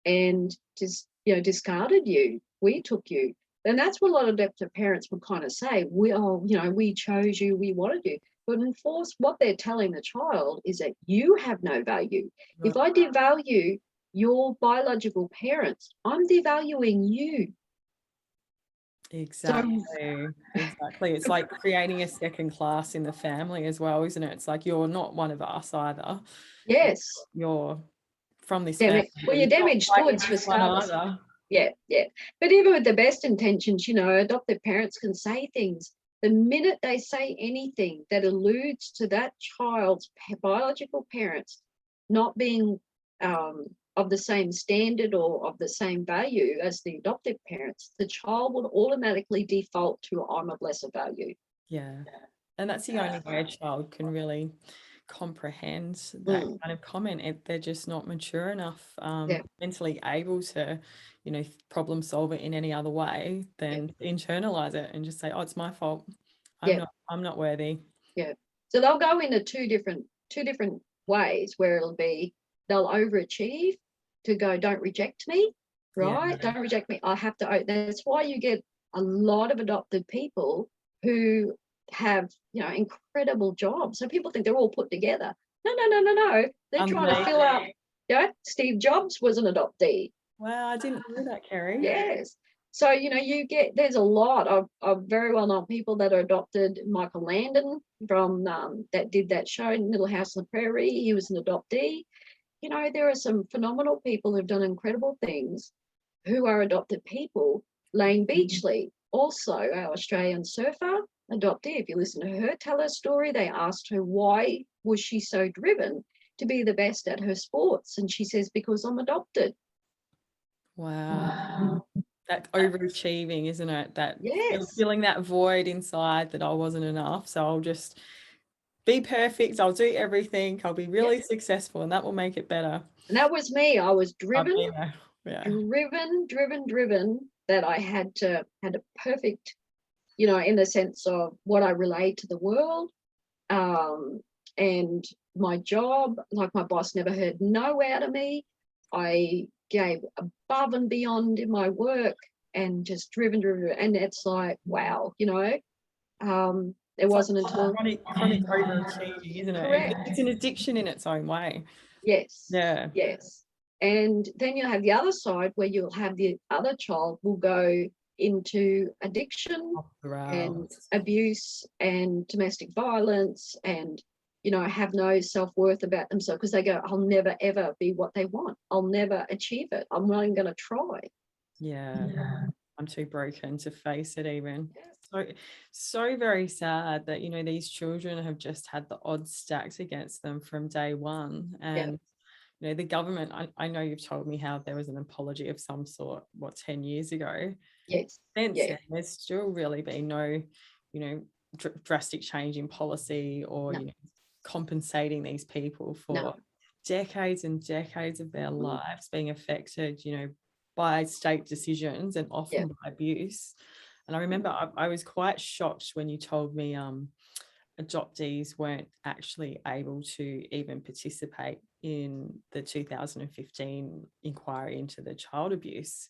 and just, discarded you. We took you. And that's what a lot of adoptive parents would kind of say. We chose you, we wanted you. But in force, what they're telling the child is that you have no value. Right. If I devalue your biological parents, I'm devaluing you. Exactly. It's like creating a second class in the family as well, isn't it? It's like, you're not one of us either. Yes. You're from this family. Well, you're damaged goods for starters. Yeah. But even with the best intentions, adopted parents can say things. The minute they say anything that alludes to that child's biological parents not being of the same standard or of the same value as the adoptive parents, the child would automatically default to, I'm of lesser value. Yeah. And that's the only way a child can really comprehend that kind of comment. They're just not mature enough, mentally able to, problem solve it in any other way than internalize it and just say, oh, it's my fault. I'm not worthy. Yeah. So they'll go into two different ways, where it'll be they'll overachieve to go, don't reject me, right? Yeah. Don't reject me. I have to. That's why you get a lot of adopted people who have, incredible jobs. So people think they're all put together. No. They're trying to fill up. Steve Jobs was an adoptee. Wow, I didn't know that, Kerri. Yes. So, there's a lot of very well-known people that are adopted. Michael Landon from that did that show, Little House on the Prairie, he was an adoptee. There are some phenomenal people who've done incredible things who are adopted people. Lane Beachley, also our Australian surfer, adoptee. If you listen to her tell her story, they asked her why was she so driven to be the best at her sports, and she says, because I'm adopted. Wow. That overachieving, isn't it? That filling that void inside that I wasn't enough. So I'll just be perfect. I'll do everything. I'll be really successful, and that will make it better. And that was me. I was driven, yeah. driven, that I had a perfect, in the sense of what I relayed to the world. And my job, like my boss never heard no out of me. I gave above and beyond in my work, and just driven. And it's like, wow, it wasn't until chronic overachieving, isn't it? Correct. It's an addiction in its own way. Yes. Yeah. Yes. And then you'll have the other side, where you'll have the other child will go into addiction and abuse and domestic violence, and have no self-worth about themselves, because they go, I'll never ever be what they want, I'll never achieve it, I'm not even going to try. I'm too broken to face it even. So very sad that these children have just had the odds stacked against them from day one. And the government, I know you've told me how there was an apology of some sort 10 years ago. Yes. Since then, there's still really been no drastic change in policy or compensating these people for decades and decades of their lives being affected by state decisions and often by abuse. And I remember I was quite shocked when you told me adoptees weren't actually able to even participate in the 2015 inquiry into the child abuse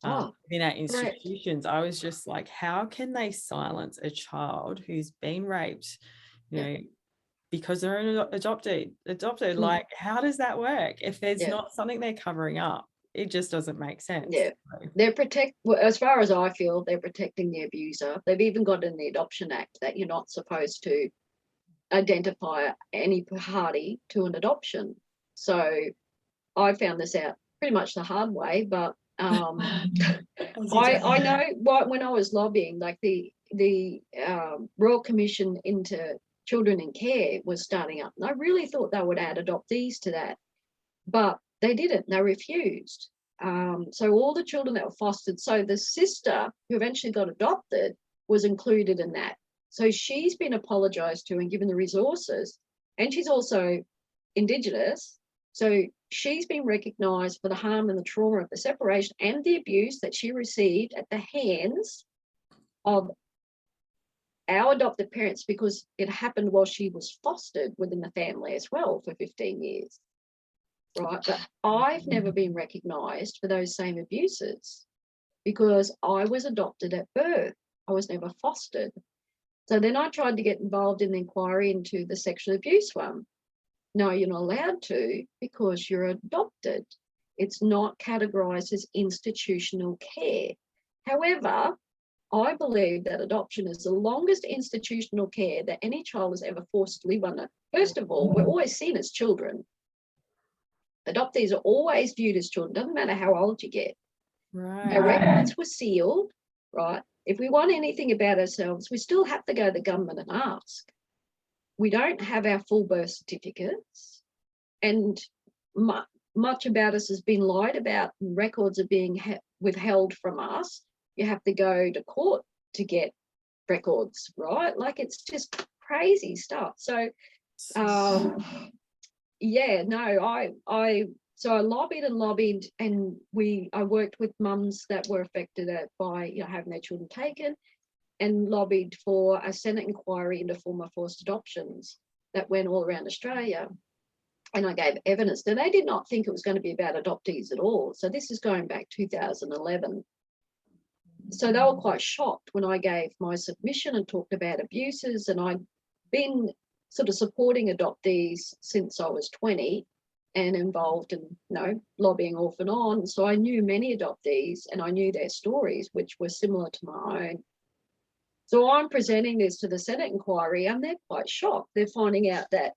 in our institutions. I was just like, how can they silence a child who's been raped, because they're adopted? Like, how does that work if there's not something they're covering up? It just doesn't make sense. They're as far as I feel, they're protecting the abuser. They've even got in the Adoption Act that you're not supposed to identify any party to an adoption. So I found this out pretty much the hard way, but I know when I was lobbying, like the Royal Commission into Children in Care was starting up, and I really thought they would add adoptees to that, but they didn't. They refused. So all the children that were fostered, so the sister who eventually got adopted was included in that. So she's been apologised to and given the resources, and she's also Indigenous. So she's been recognised for the harm and the trauma of the separation and the abuse that she received at the hands of our adopted parents, because it happened while she was fostered within the family as well for 15 years. Right, but I've never been recognised for those same abuses because I was adopted at birth. I was never fostered. So then I tried to get involved in the inquiry into the sexual abuse one. No, you're not allowed to because you're adopted. It's not categorised as institutional care. However, I believe that adoption is the longest institutional care that any child is ever forced to live under. First of all, we're always seen as children. Adoptees are always viewed as children, doesn't matter how old you get. Right. Our records were sealed, right? If we want anything about ourselves, we still have to go to the government and ask. We don't have our full birth certificates, and much about us has been lied about. Records are being withheld from us. You have to go to court to get records, right? Like, it's just crazy stuff. So so I lobbied, and I worked with mums that were affected by having their children taken, and lobbied for a Senate inquiry into former forced adoptions that went all around Australia. And I gave evidence that they did not think it was going to be about adoptees at all. So this is going back 2011. So they were quite shocked when I gave my submission and talked about abuses. And I'd been sort of supporting adoptees since I was 20 and involved in, lobbying off and on. So I knew many adoptees and I knew their stories, which were similar to my own. So I'm presenting this to the Senate inquiry and they're quite shocked. They're finding out that,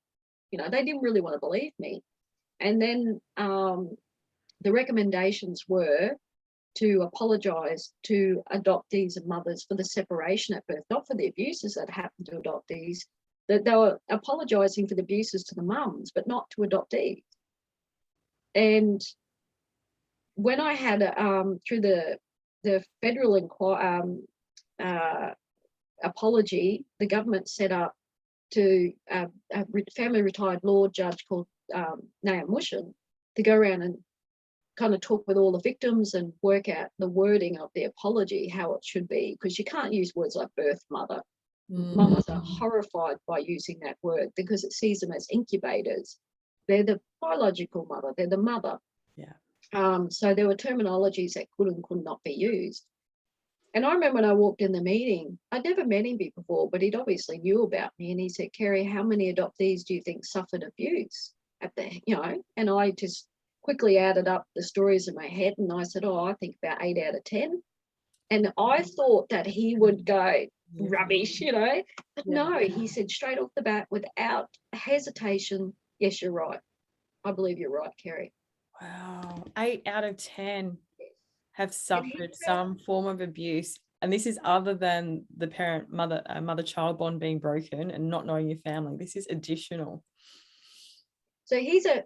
they didn't really want to believe me. And then the recommendations were to apologise to adoptees and mothers for the separation at birth, not for the abuses that happened to adoptees, that they were apologising for the abuses to the mums, but not to adoptees. And when I had, through the federal apology, the government set up to a family retired law judge called Naam Mushin to go around and kind of talk with all the victims and work out the wording of the apology, how it should be, because you can't use words like birth mother. Mums are horrified by using that word because it sees them as incubators. They're the biological mother, they're the mother. Yeah. So there were terminologies that could and could not be used. And I remember when I walked in the meeting, I'd never met him before, but he'd obviously knew about me. And he said, Kerri, how many adoptees do you think suffered abuse at the, and I just quickly added up the stories in my head. And I said, I think about 8 out of 10. And I thought that he would go, rubbish, but no, he said straight off the bat without hesitation, yes, you're right. I believe you're right, Kerri. Wow. 8 out of 10 have suffered some form of abuse. And this is other than the mother-child bond being broken and not knowing your family. This is additional. So he's a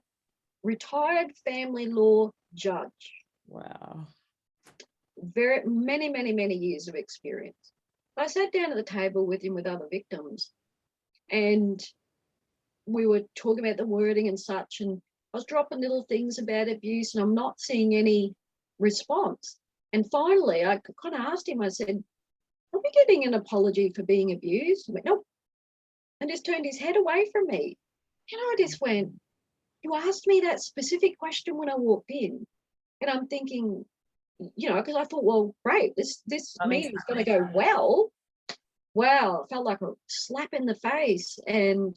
retired family law judge. Wow. Very many years of experience. I sat down at the table with him with other victims and we were talking about the wording and such, and I was dropping little things about abuse and I'm not seeing any response. And finally, I kind of asked him, I said, are we getting an apology for being abused? He went, nope. And just turned his head away from me. And I just went, you asked me that specific question when I walked in. And I'm thinking, because I thought, well, great, this meeting is going to go well. Wow, it felt like a slap in the face. And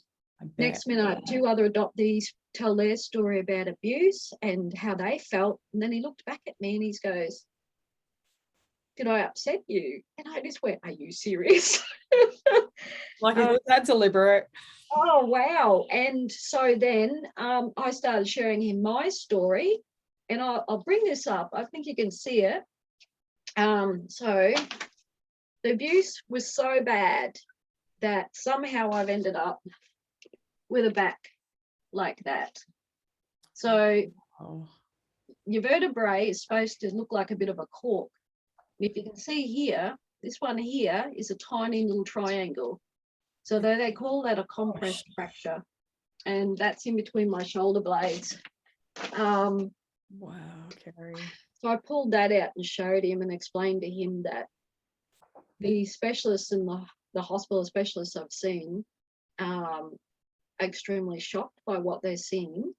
next minute, 2 other adoptees tell their story about abuse and how they felt. And then he looked back at me and he goes, did I upset you? And I just went, are you serious? Like, is that deliberate? Oh, wow. And so then I started sharing him my story. And I'll bring this up. I think you can see it. So the abuse was so bad that somehow I've ended up with a back like that. So your vertebrae is supposed to look like a bit of a cork. If you can see here, this one here is a tiny little triangle. So they call that a compressed fracture. And that's in between my shoulder blades. Wow, Kerri. So I pulled that out and showed him and explained to him that the specialists and the hospital specialists I've seen are extremely shocked by what they're seeing.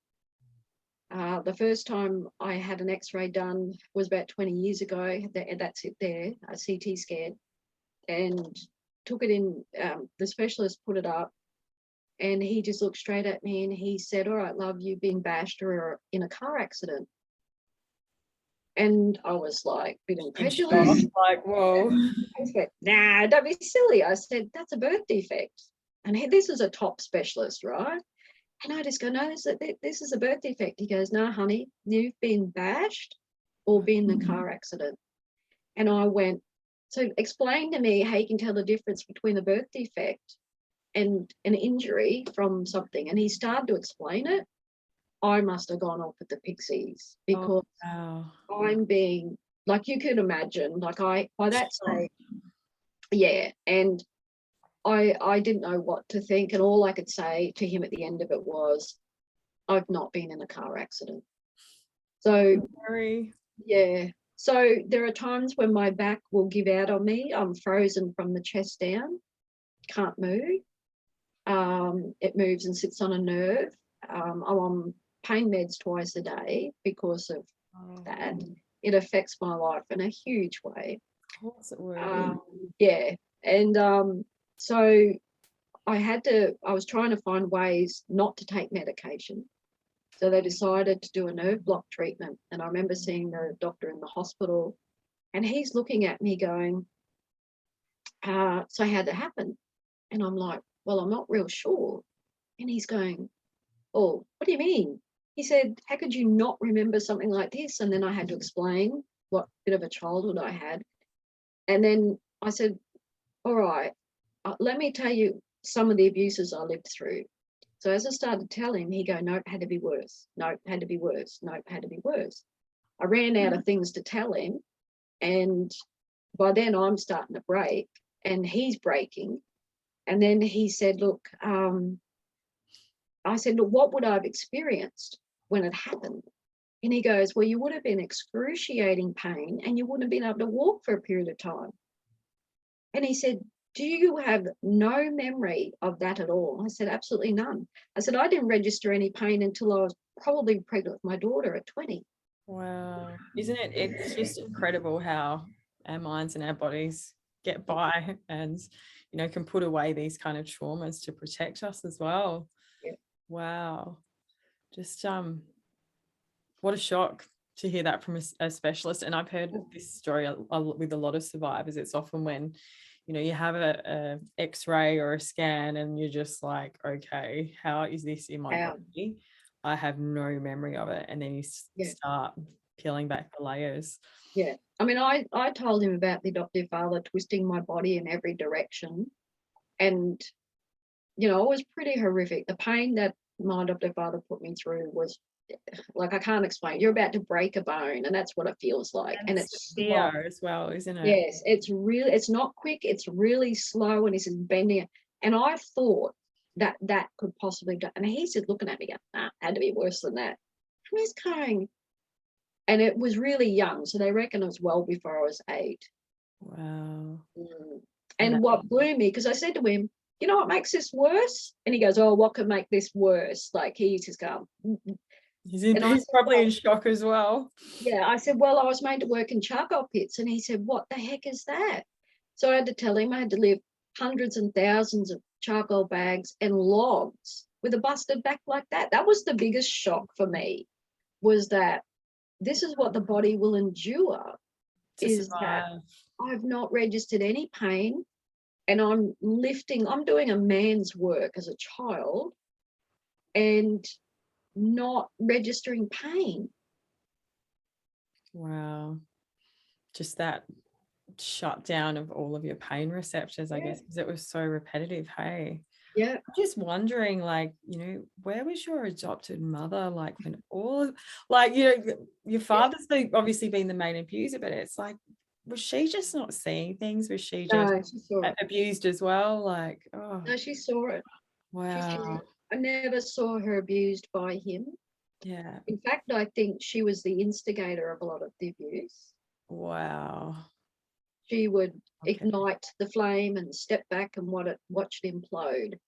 The first time I had an x-ray done was about 20 years ago. That's it there, a CT scan. And took it in, the specialist put it up and he just looked straight at me and he said, all right, love, you've been bashed or in a car accident. And I was like, a bit incredulous. Like, whoa. I said, nah, don't be silly. I said, that's a birth defect. And this is a top specialist, right? And I just go, no, this is a birth defect. He goes, no, honey, you've been bashed or been in a car accident. And I went, so explain to me how you can tell the difference between a birth defect and an injury from something. And he started to explain it. I must have gone off at the pixies because I'm being, like you could imagine, like by that stage, yeah. And I didn't know what to think. And all I could say to him at the end of it was, I've not been in a car accident. So, Sorry. yeah. So there are times when my back will give out on me. I'm frozen from the chest down, can't move. It moves and sits on a nerve. I'm on pain meds twice a day because of that. It affects my life in a huge way. Of course it would. Yeah. And so I was trying to find ways not to take medication. So they decided to do a nerve block treatment. And I remember seeing the doctor in the hospital, and he's looking at me going, so how'd that happen? And I'm like, well, I'm not real sure. And he's going, oh, what do you mean? He said, how could you not remember something like this? And then I had to explain what bit of a childhood I had. And then I said, all right, let me tell you some of the abuses I lived through. So as I started to tell him, he go, no, it had to be worse. No, it had to be worse. No, it had to be worse. I ran out of things to tell him. And by then I'm starting to break and he's breaking. And then he said, look, I said, look, what would I have experienced when it happened? And he goes, well, you would have been excruciating pain and you wouldn't have been able to walk for a period of time. And he said, do you have no memory of that at all? I said, absolutely none. I said, I didn't register any pain until I was probably pregnant with my daughter at 20. Wow. Isn't it? It's just incredible how our minds and our bodies get by and, can put away these kind of traumas to protect us as well. Yeah. Wow. Just, what a shock to hear that from a specialist. And I've heard this story with a lot of survivors. It's often when, you have a X-ray or a scan and you're just like, okay, how is this in my body? I have no memory of it. And then you start peeling back the layers. Yeah. I mean, I told him about the adoptive father twisting my body in every direction. And, it was pretty horrific. The pain that my adoptive father put me through was like, I can't explain. You're about to break a bone, and that's what it feels like. And it's slow as well, isn't it? Yes, it's not quick. It's really slow, and he says bending. And I thought that could possibly do. And he's just looking at me, going, nah, had to be worse than that. And he's going, and it was really young, so they reckon it was well before I was 8. Wow. And what blew me, because I said to him, you know what makes this worse? And he goes, oh, what could make this worse? Like he's just going. He's probably in shock as well. Yeah, I said, well, I was made to work in charcoal pits. And he said, what the heck is that? So I had to tell him I had to lift hundreds and thousands of charcoal bags and logs with a busted back like that. That was the biggest shock for me, was that this is what the body will endure, is that I've not registered any pain, and I'm doing a man's work as a child and not registering pain. Wow. Just that shutdown of all of your pain receptors, I guess, because it was so repetitive. Hey. Yeah. I'm just wondering, where was your adopted mother? Like when your father's obviously been the main abuser, but it's like, was she just not seeing things? Was she just abused as well? Like, oh. No, she saw it. Wow. I never saw her abused by him. Yeah. In fact, I think she was the instigator of a lot of the abuse. Wow. She would ignite the flame and step back and watch it implode.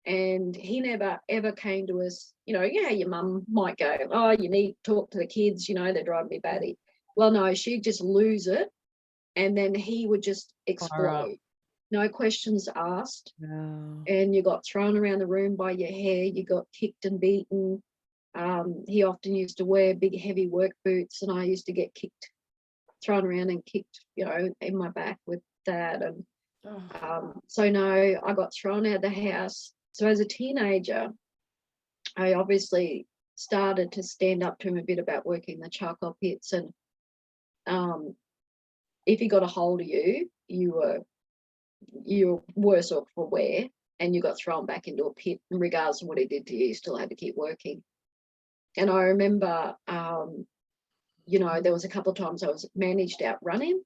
And he never, ever came to us, your mum might go, oh, you need to talk to the kids, they're driving me batty. Well, no, she'd just lose it, and then he would just explode. No questions asked. Wow. And you got thrown around the room by your hair, you got kicked and beaten. He often used to wear big, heavy work boots, and I used to get thrown around and kicked, in my back with that. And so no, I got thrown out of the house. So as a teenager, I obviously started to stand up to him a bit about working the charcoal pits. And if he got a hold of you, you were worse off for wear, and you got thrown back into a pit. And regardless of what he did to you, you still had to keep working. And I remember, there was a couple of times I was managed out running,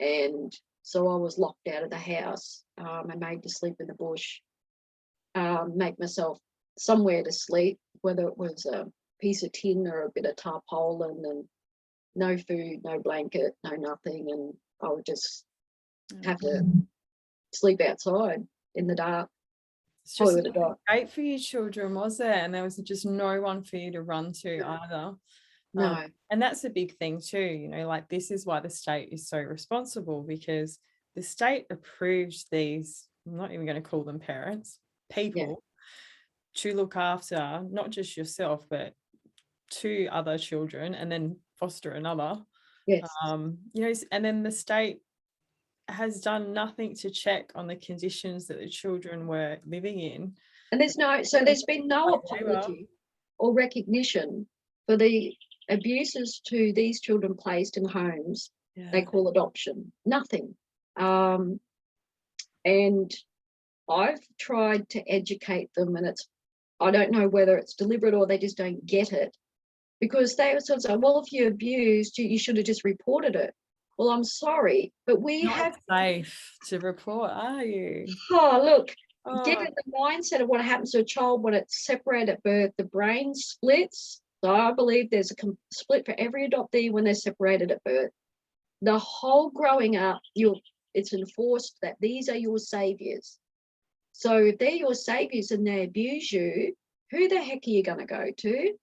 and so I was locked out of the house and made to sleep in the bush, make myself somewhere to sleep, whether it was a piece of tin or a bit of tarpaulin, and no food, no blanket, no nothing, and I would just have to sleep outside in the dark. It's just Hollywood dark. great for you children, was it? And there was just no one for you to run to either. No. And that's a big thing too, you know, like this is why the state is so responsible, because the state approves these, I'm not even going to call them parents, people, to look after not just yourself, but two other children and then foster another. Yes. You know, and then the state has done nothing to check on the conditions that the children were living in. And there's been no apology or recognition for the abuses to these children placed in homes they call adoption. Nothing. And I've tried to educate them, and I don't know whether it's deliberate or they just don't get it, because they sort of say, well, if you abused, you should have just reported it. Well, I'm sorry, but we have safe to report, are you? Oh, look, given the mindset of what happens to a child when it's separated at birth, the brain splits. So I believe there's a split for every adoptee when they're separated at birth. The whole growing up, it's enforced that these are your saviors. So if they're your saviors and they abuse you, who the heck are you going to go to?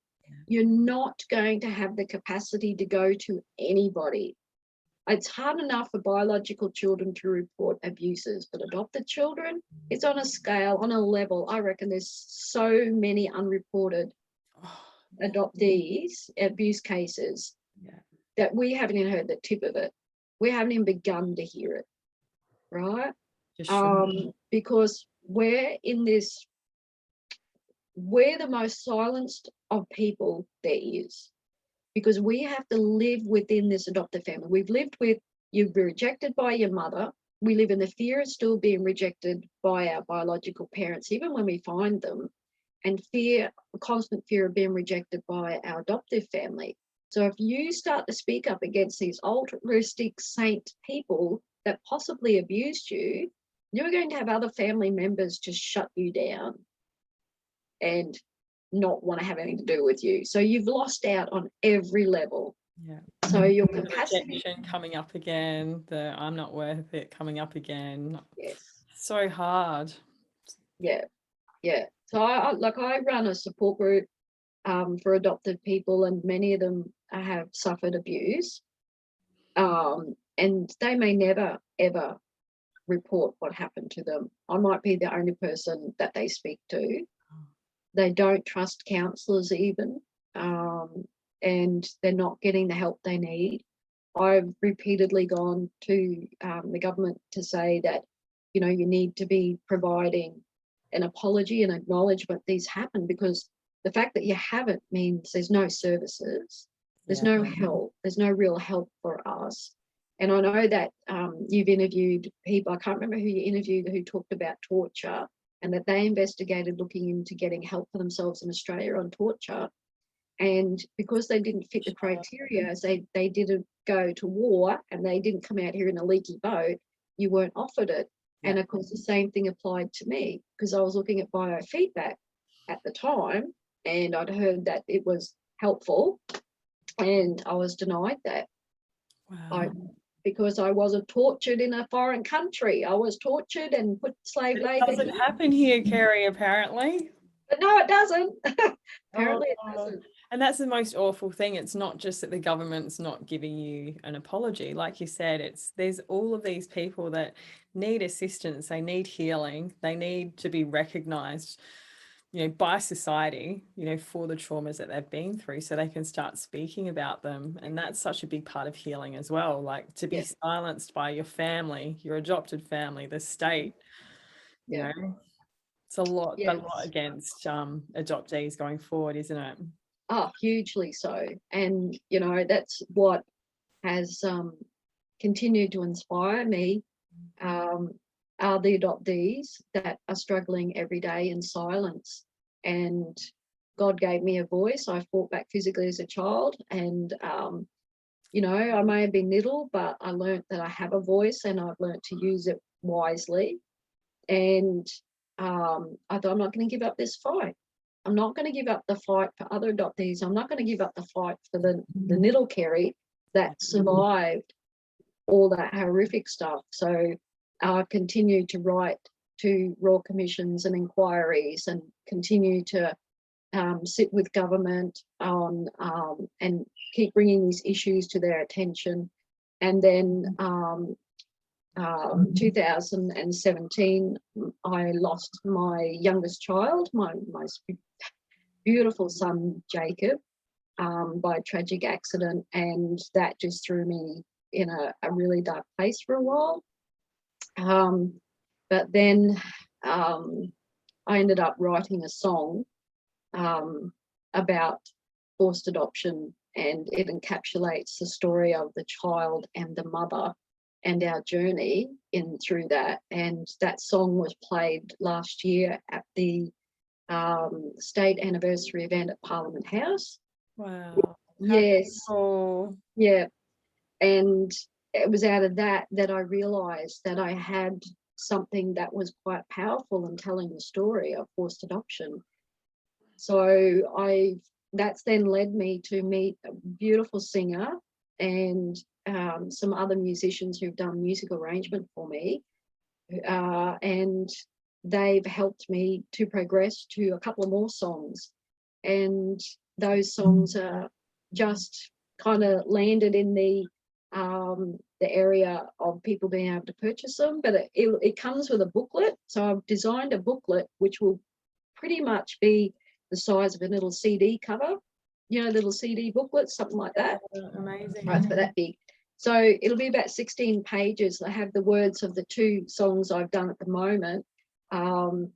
You're not going to have the capacity to go to anybody. It's hard enough for biological children to report abuses, but adopted children, it's on a scale, on a level. I reckon there's so many unreported adoptees, abuse cases, that we haven't even heard the tip of it. We haven't even begun to hear it, right? Because we're the most silenced of people there is, because we have to live within this adopted family. We've lived with, you've been rejected by your mother. We live in the fear of still being rejected by our biological parents, even when we find them, and constant fear of being rejected by our adoptive family. So if you start to speak up against these altruistic saint people that possibly abused you, you're going to have other family members just shut you down and not want to have anything to do with you. So you've lost out on every level. Yeah. So your capacity coming up again, the I'm not worth it coming up again. Yes. So hard. Yeah. So I run a support group for adopted people, and many of them have suffered abuse. And they may never, ever report what happened to them. I might be the only person that they speak to. They don't trust counsellors even, and they're not getting the help they need. I've repeatedly gone to the government to say that, you know, you need to be providing an apology and acknowledgement these happen, because the fact that you haven't means there's no services, there's no help, there's no real help for us. And I know that you've interviewed people, I can't remember who you interviewed, who talked about torture, and that they investigated looking into getting help for themselves in Australia on torture. And because they didn't fit the criteria, they didn't go to war and they didn't come out here in a leaky boat, you weren't offered it. Yeah. And of course, the same thing applied to me, because I was looking at biofeedback at the time, and I'd heard that it was helpful, and I was denied that. Wow. Because I wasn't tortured in a foreign country. I was tortured and put slave labor. It doesn't happen here, Kerri, apparently. But no, it doesn't. Apparently it doesn't. And that's the most awful thing. It's not just that the government's not giving you an apology. Like you said, there's all of these people that need assistance. They need healing. They need to be recognised, you know, by society, you know, for the traumas that they've been through, so they can start speaking about them. And that's such a big part of healing as well. Like to be silenced by your family, your adopted family, the state, you know, it's a lot against adoptees going forward, isn't it? Oh, hugely so. And, you know, that's what has continued to inspire me, are the adoptees that are struggling every day in silence. And God gave me a voice. I fought back physically as a child, and, you know, I may have been little, but I learned that I have a voice, and I've learned to use it wisely. And I thought, I'm not going to give up this fight. I'm not going to give up the fight for other adoptees. I'm not going to give up the fight for the little Kerri. that survived all that horrific stuff. So I continue to write to royal commissions and inquiries, and continue to sit with government on and keep bringing these issues to their attention. And then 2017, I lost my youngest child, my beautiful son Jacob, by a tragic accident, and that just threw me in a really dark place for a while. But then I ended up writing a song about forced adoption, and it encapsulates the story of the child and the mother and our journey in through that. And that song was played last year at the state anniversary event at Parliament House. Wow. Yes. Oh. Yeah. And it was out of that I realized that I had something that was quite powerful in telling the story of forced adoption. So that's then led me to meet a beautiful singer and some other musicians who've done music arrangement for me, and they've helped me to progress to a couple of more songs, and those songs are just kind of landed in the area of people being able to purchase them. But it comes with a booklet, so I've designed a booklet which will pretty much be the size of a little CD cover, little CD booklet, something like that. Amazing. Right, for that big. So it'll be about 16 pages. I have the words of the 2 songs I've done at the moment, and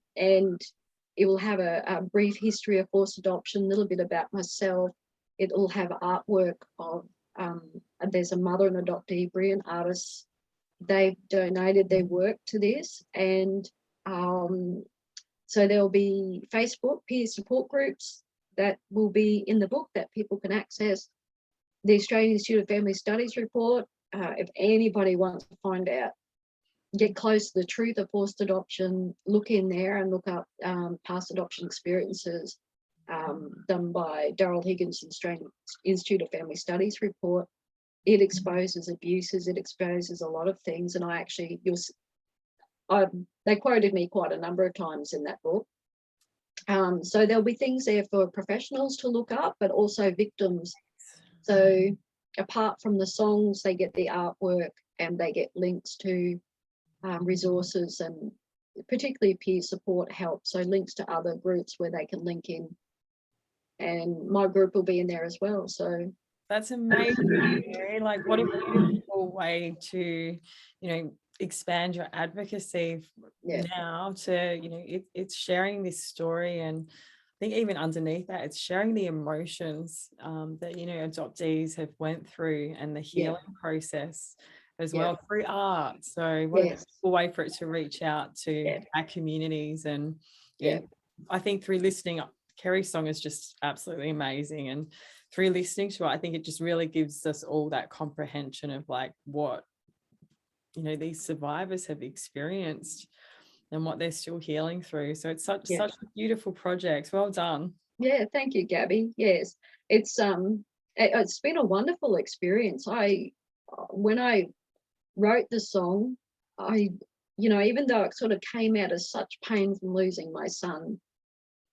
it will have a brief history of forced adoption, a little bit about myself. It will have artwork of, there's a mother and adoptee, brilliant artists. They've donated their work to this, and so there'll be Facebook peer support groups that will be in the book that people can access. The Australian Institute of Family Studies report, if anybody wants to find out, get close to the truth of forced adoption, look in there and look up past adoption experiences done by Daryl Higgins' Australian Institute of Family Studies report. It exposes abuses, it exposes a lot of things, and they quoted me quite a number of times in that book. So there'll be things there for professionals to look up, but also victims. So apart from the songs, they get the artwork, and they get links to resources, and particularly peer support help. So links to other groups where they can link in, and my group will be in there as well. So that's amazing, Kerri. Like, what a beautiful way to, expand your advocacy now to, it's sharing this story. And I think even underneath that, it's sharing the emotions that, adoptees have went through, and the healing process as well through art. So what a beautiful way for it to reach out to our communities. And I think through listening, Kerri's song is just absolutely amazing. And through listening to it, I think it just really gives us all that comprehension of like what, these survivors have experienced and what they're still healing through. So it's such a beautiful project. Well done. Yeah, thank you, Gabby. Yes, it's been a wonderful experience. When I wrote the song, even though it sort of came out of such pain from losing my son,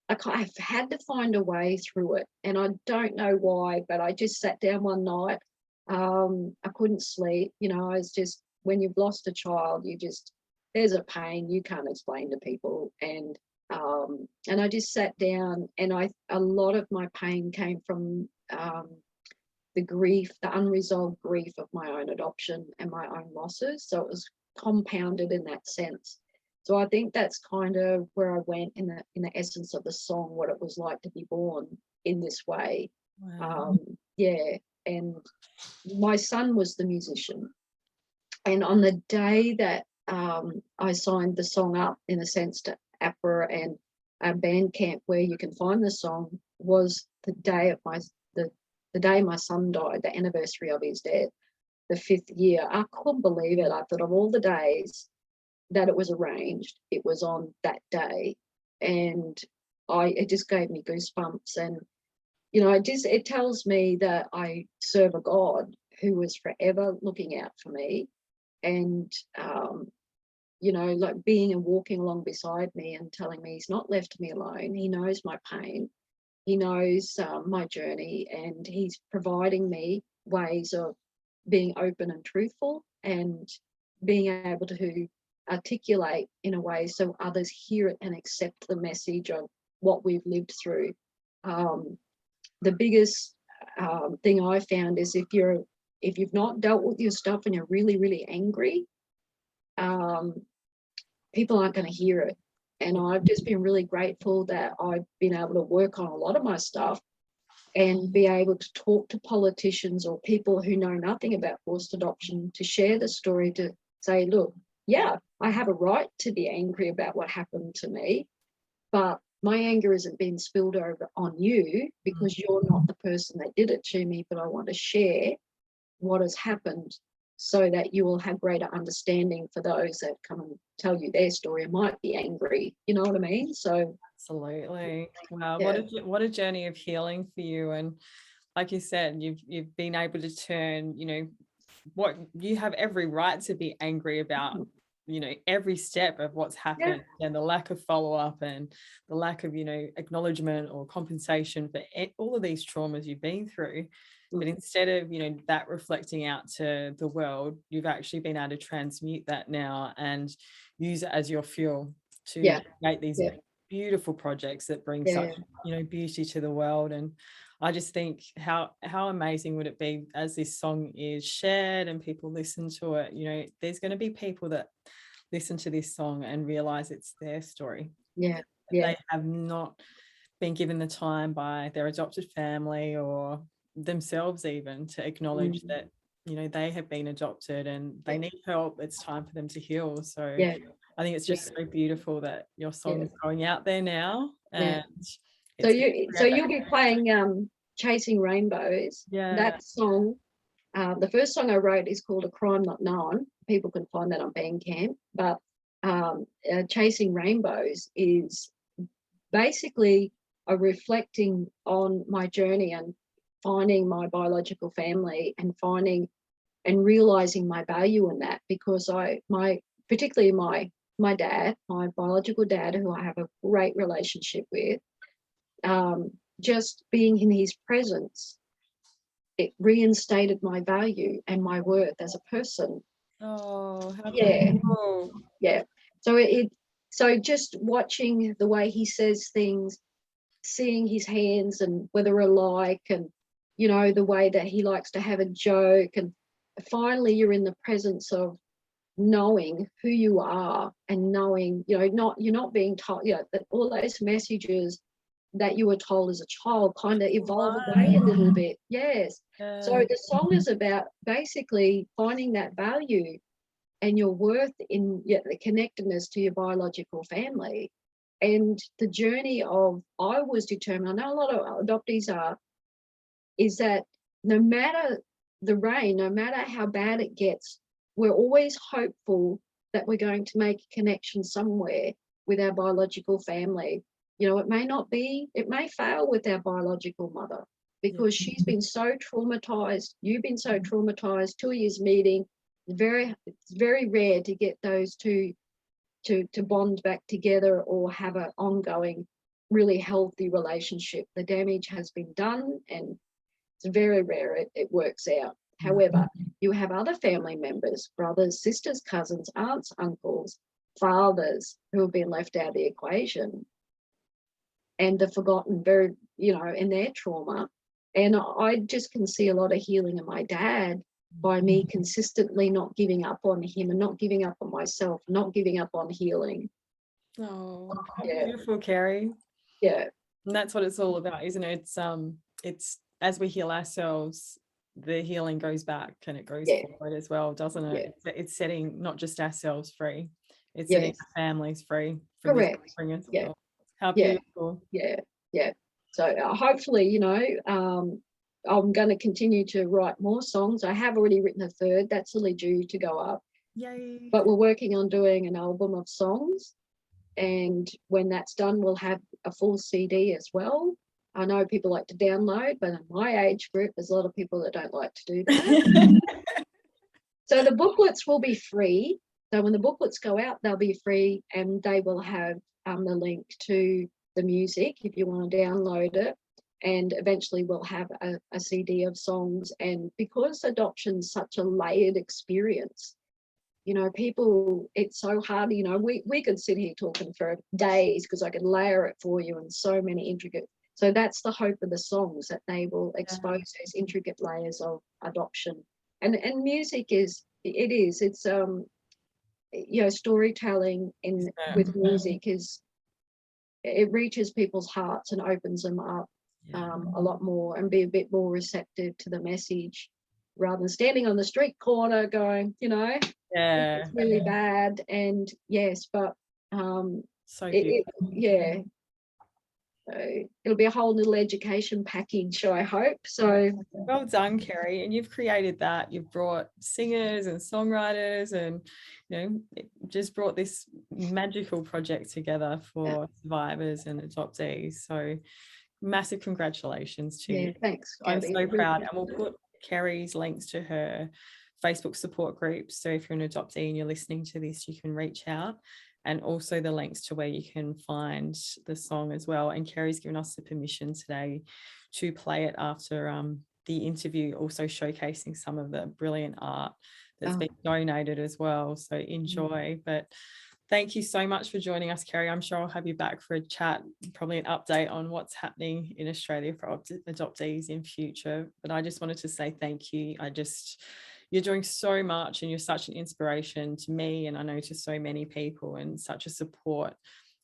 I've had to find a way through it, and I don't know why, but I just sat down one night. I couldn't sleep. I was just, when you've lost a child, there's a pain you can't explain to people, and I just sat down, and a lot of my pain came from the grief, the unresolved grief of my own adoption and my own losses. So it was compounded in that sense. So I think that's kind of where I went in the essence of the song, what it was like to be born in this way. Wow. And my son was the musician. And on the day that I signed the song up, in a sense, to APRA and a Bandcamp where you can find the song, was the day of the day my son died, the anniversary of his death, the 5th year. I couldn't believe it. I thought, of all the days that it was arranged, it was on that day, and it just gave me goosebumps. And it tells me that I serve a God who was forever looking out for me, and you know, like being and walking along beside me and telling me he's not left me alone. He knows my pain. He knows my journey, and he's providing me ways of being open and truthful, and being able to articulate in a way so others hear it and accept the message of what we've lived through. The biggest thing I found is if you've not dealt with your stuff and you're really, really angry, people aren't going to hear it. And I've just been really grateful that I've been able to work on a lot of my stuff and be able to talk to politicians or people who know nothing about forced adoption, to share the story, to say, look, yeah, I have a right to be angry about what happened to me, but my anger isn't being spilled over on you because you're not the person that did it to me, but I want to share what has happened so that you will have greater understanding for those that come and tell you their story and might be angry. You know what I mean? So absolutely. Wow, yeah. what a journey of healing for you. And like you said, you've been able to turn, you know, what you have every right to be angry about, you know, every step of what's happened, and the lack of follow-up and the lack of, you know, acknowledgement or compensation for all of these traumas you've been through. But instead of, you know, that reflecting out to the world, you've actually been able to transmute that now and use it as your fuel to create these beautiful projects that bring such, you know, beauty to the world. And I just think how amazing would it be as this song is shared and people listen to it, you know, there's going to be people that listen to this song and realize it's their story. They have not been given the time by their adopted family or themselves even to acknowledge that, you know, they have been adopted and they need help. It's time for them to heal. So I think it's just so beautiful that your song is going out there now. And so you'll be playing Chasing Rainbows. That song, the first song I wrote is called A Crime Not Known. People can find that on Bandcamp. But Chasing Rainbows is basically a reflecting on my journey and finding my biological family and finding and realizing my value in that, because particularly my dad, my biological dad, who I have a great relationship with, just being in his presence, it reinstated my value and my worth as a person. Oh, how beautiful. So just watching the way he says things, seeing his hands and whether alike, and you know, the way that he likes to have a joke, and finally you're in the presence of knowing who you are and knowing, you know, you're not being told, you know, that all those messages that you were told as a child kind of evolve away a little bit. So the song is about basically finding that value and your worth in the connectedness to your biological family. And the journey of, I was determined, I know a lot of adoptees are, is that no matter the rain, no matter how bad it gets, we're always hopeful that we're going to make a connection somewhere with our biological family. You know, it may fail with our biological mother because she's been so traumatized, you've been so traumatized, 2 years meeting. It's very rare to get those two to bond back together or have an ongoing, really healthy relationship. The damage has been done and it's very rare it works out. However, you have other family members, brothers, sisters, cousins, aunts, uncles, fathers who have been left out of the equation and are forgotten, very, you know, in their trauma. And I just can see a lot of healing in my dad by me consistently not giving up on him and not giving up on myself, not giving up on healing. Oh, how beautiful, Kerri. Yeah. And that's what it's all about, isn't it? It's as we heal ourselves, the healing goes back and it goes forward as well, doesn't it? It's setting not just ourselves free, it's setting our families free from this suffering as well. How beautiful. So hopefully, you know, I'm going to continue to write more songs. I have already written a third that's only due to go up. Yay. But we're working on doing an album of songs, and when that's done we'll have a full CD as well. I know people like to download, but in my age group, there's a lot of people that don't like to do that. So the booklets will be free. So when the booklets go out, they'll be free, and they will have the link to the music if you want to download it. And eventually we'll have a CD of songs. And because adoption's such a layered experience, you know, people, it's so hard, you know, we could sit here talking for days because I could layer it for you and so many intricate. So that's the hope of the songs, that they will expose those intricate layers of adoption. And music it's you know, storytelling with music it reaches people's hearts and opens them up a lot more, and be a bit more receptive to the message, rather than standing on the street corner going, you know, it's really bad. And yes, but so it'll be a whole little education package, I hope. So well done, Kerri. And you've created that. You've brought singers and songwriters, and you know, it just brought this magical project together for survivors and adoptees. So massive congratulations to you. Thanks, I'm Gabby. so proud. And we'll put Kerri's links to her Facebook support groups, so if you're an adoptee and you're listening to this, you can reach out, and also the links to where you can find the song as well. And Kerri's given us the permission today to play it after the interview, also showcasing some of the brilliant art that's been donated as well. So enjoy. But thank you so much for joining us, Kerri. I'm sure I'll have you back for a chat, probably an update on what's happening in Australia for adoptees in future. But I just wanted to say thank you. You're doing so much, and you're such an inspiration to me, and I know to so many people, and such a support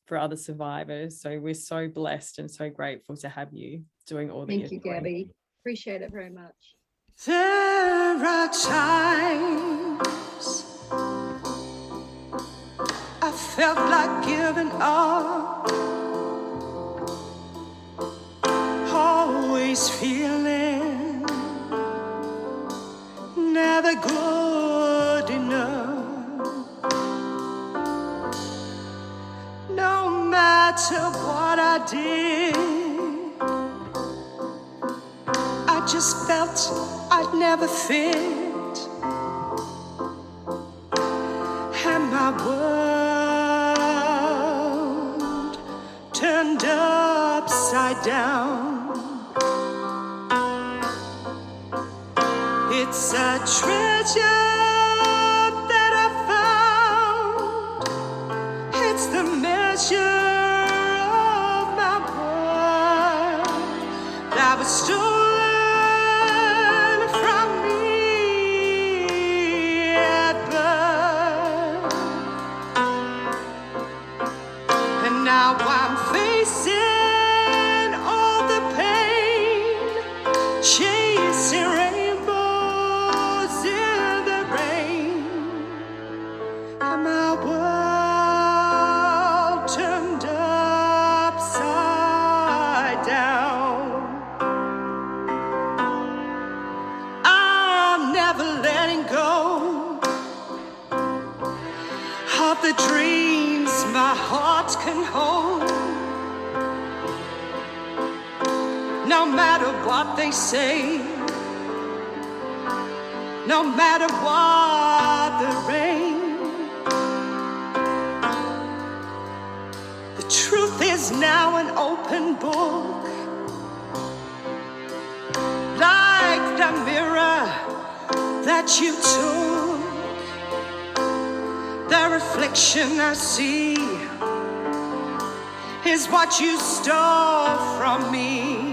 for other survivors. So we're so blessed and so grateful to have you doing all that. Thank you, Gabby. Appreciate it very much. There are times I felt like giving up, always feeling never good enough. No matter what I did, I just felt I'd never fit, and my world turned upside down. It's a treasure that I found. It's the measure of my worth that was stolen from me at birth. And now I'm facing all the pain, chasing rainbows in the rain, and my world turned upside down. I'm never letting go of the dreams my heart can hold. No matter what they say, no matter what the rain, the truth is now an open book, like the mirror that you took. The reflection I see is what you stole from me.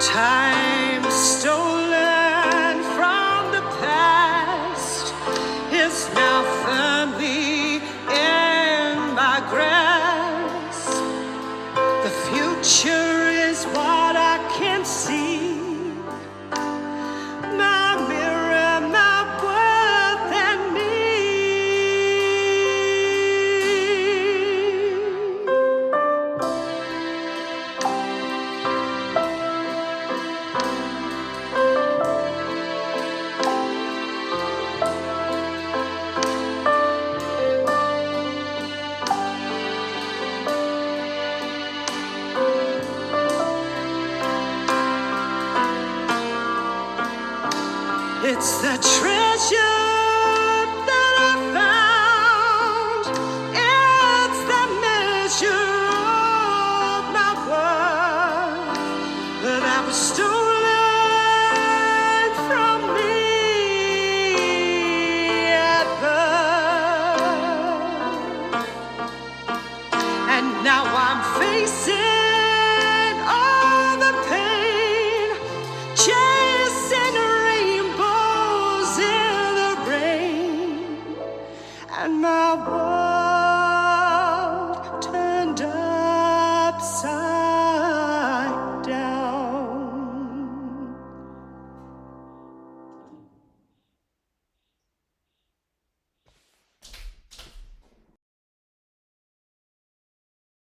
Time stolen from the past is now firmly in my grasp. The future is what I can see. My mirror, my worth and me. It's the treasure that I found. It's the measure of my worth that was stolen from me at birth. And now I'm facing all the pain, chasing rainbows in the rain, and my world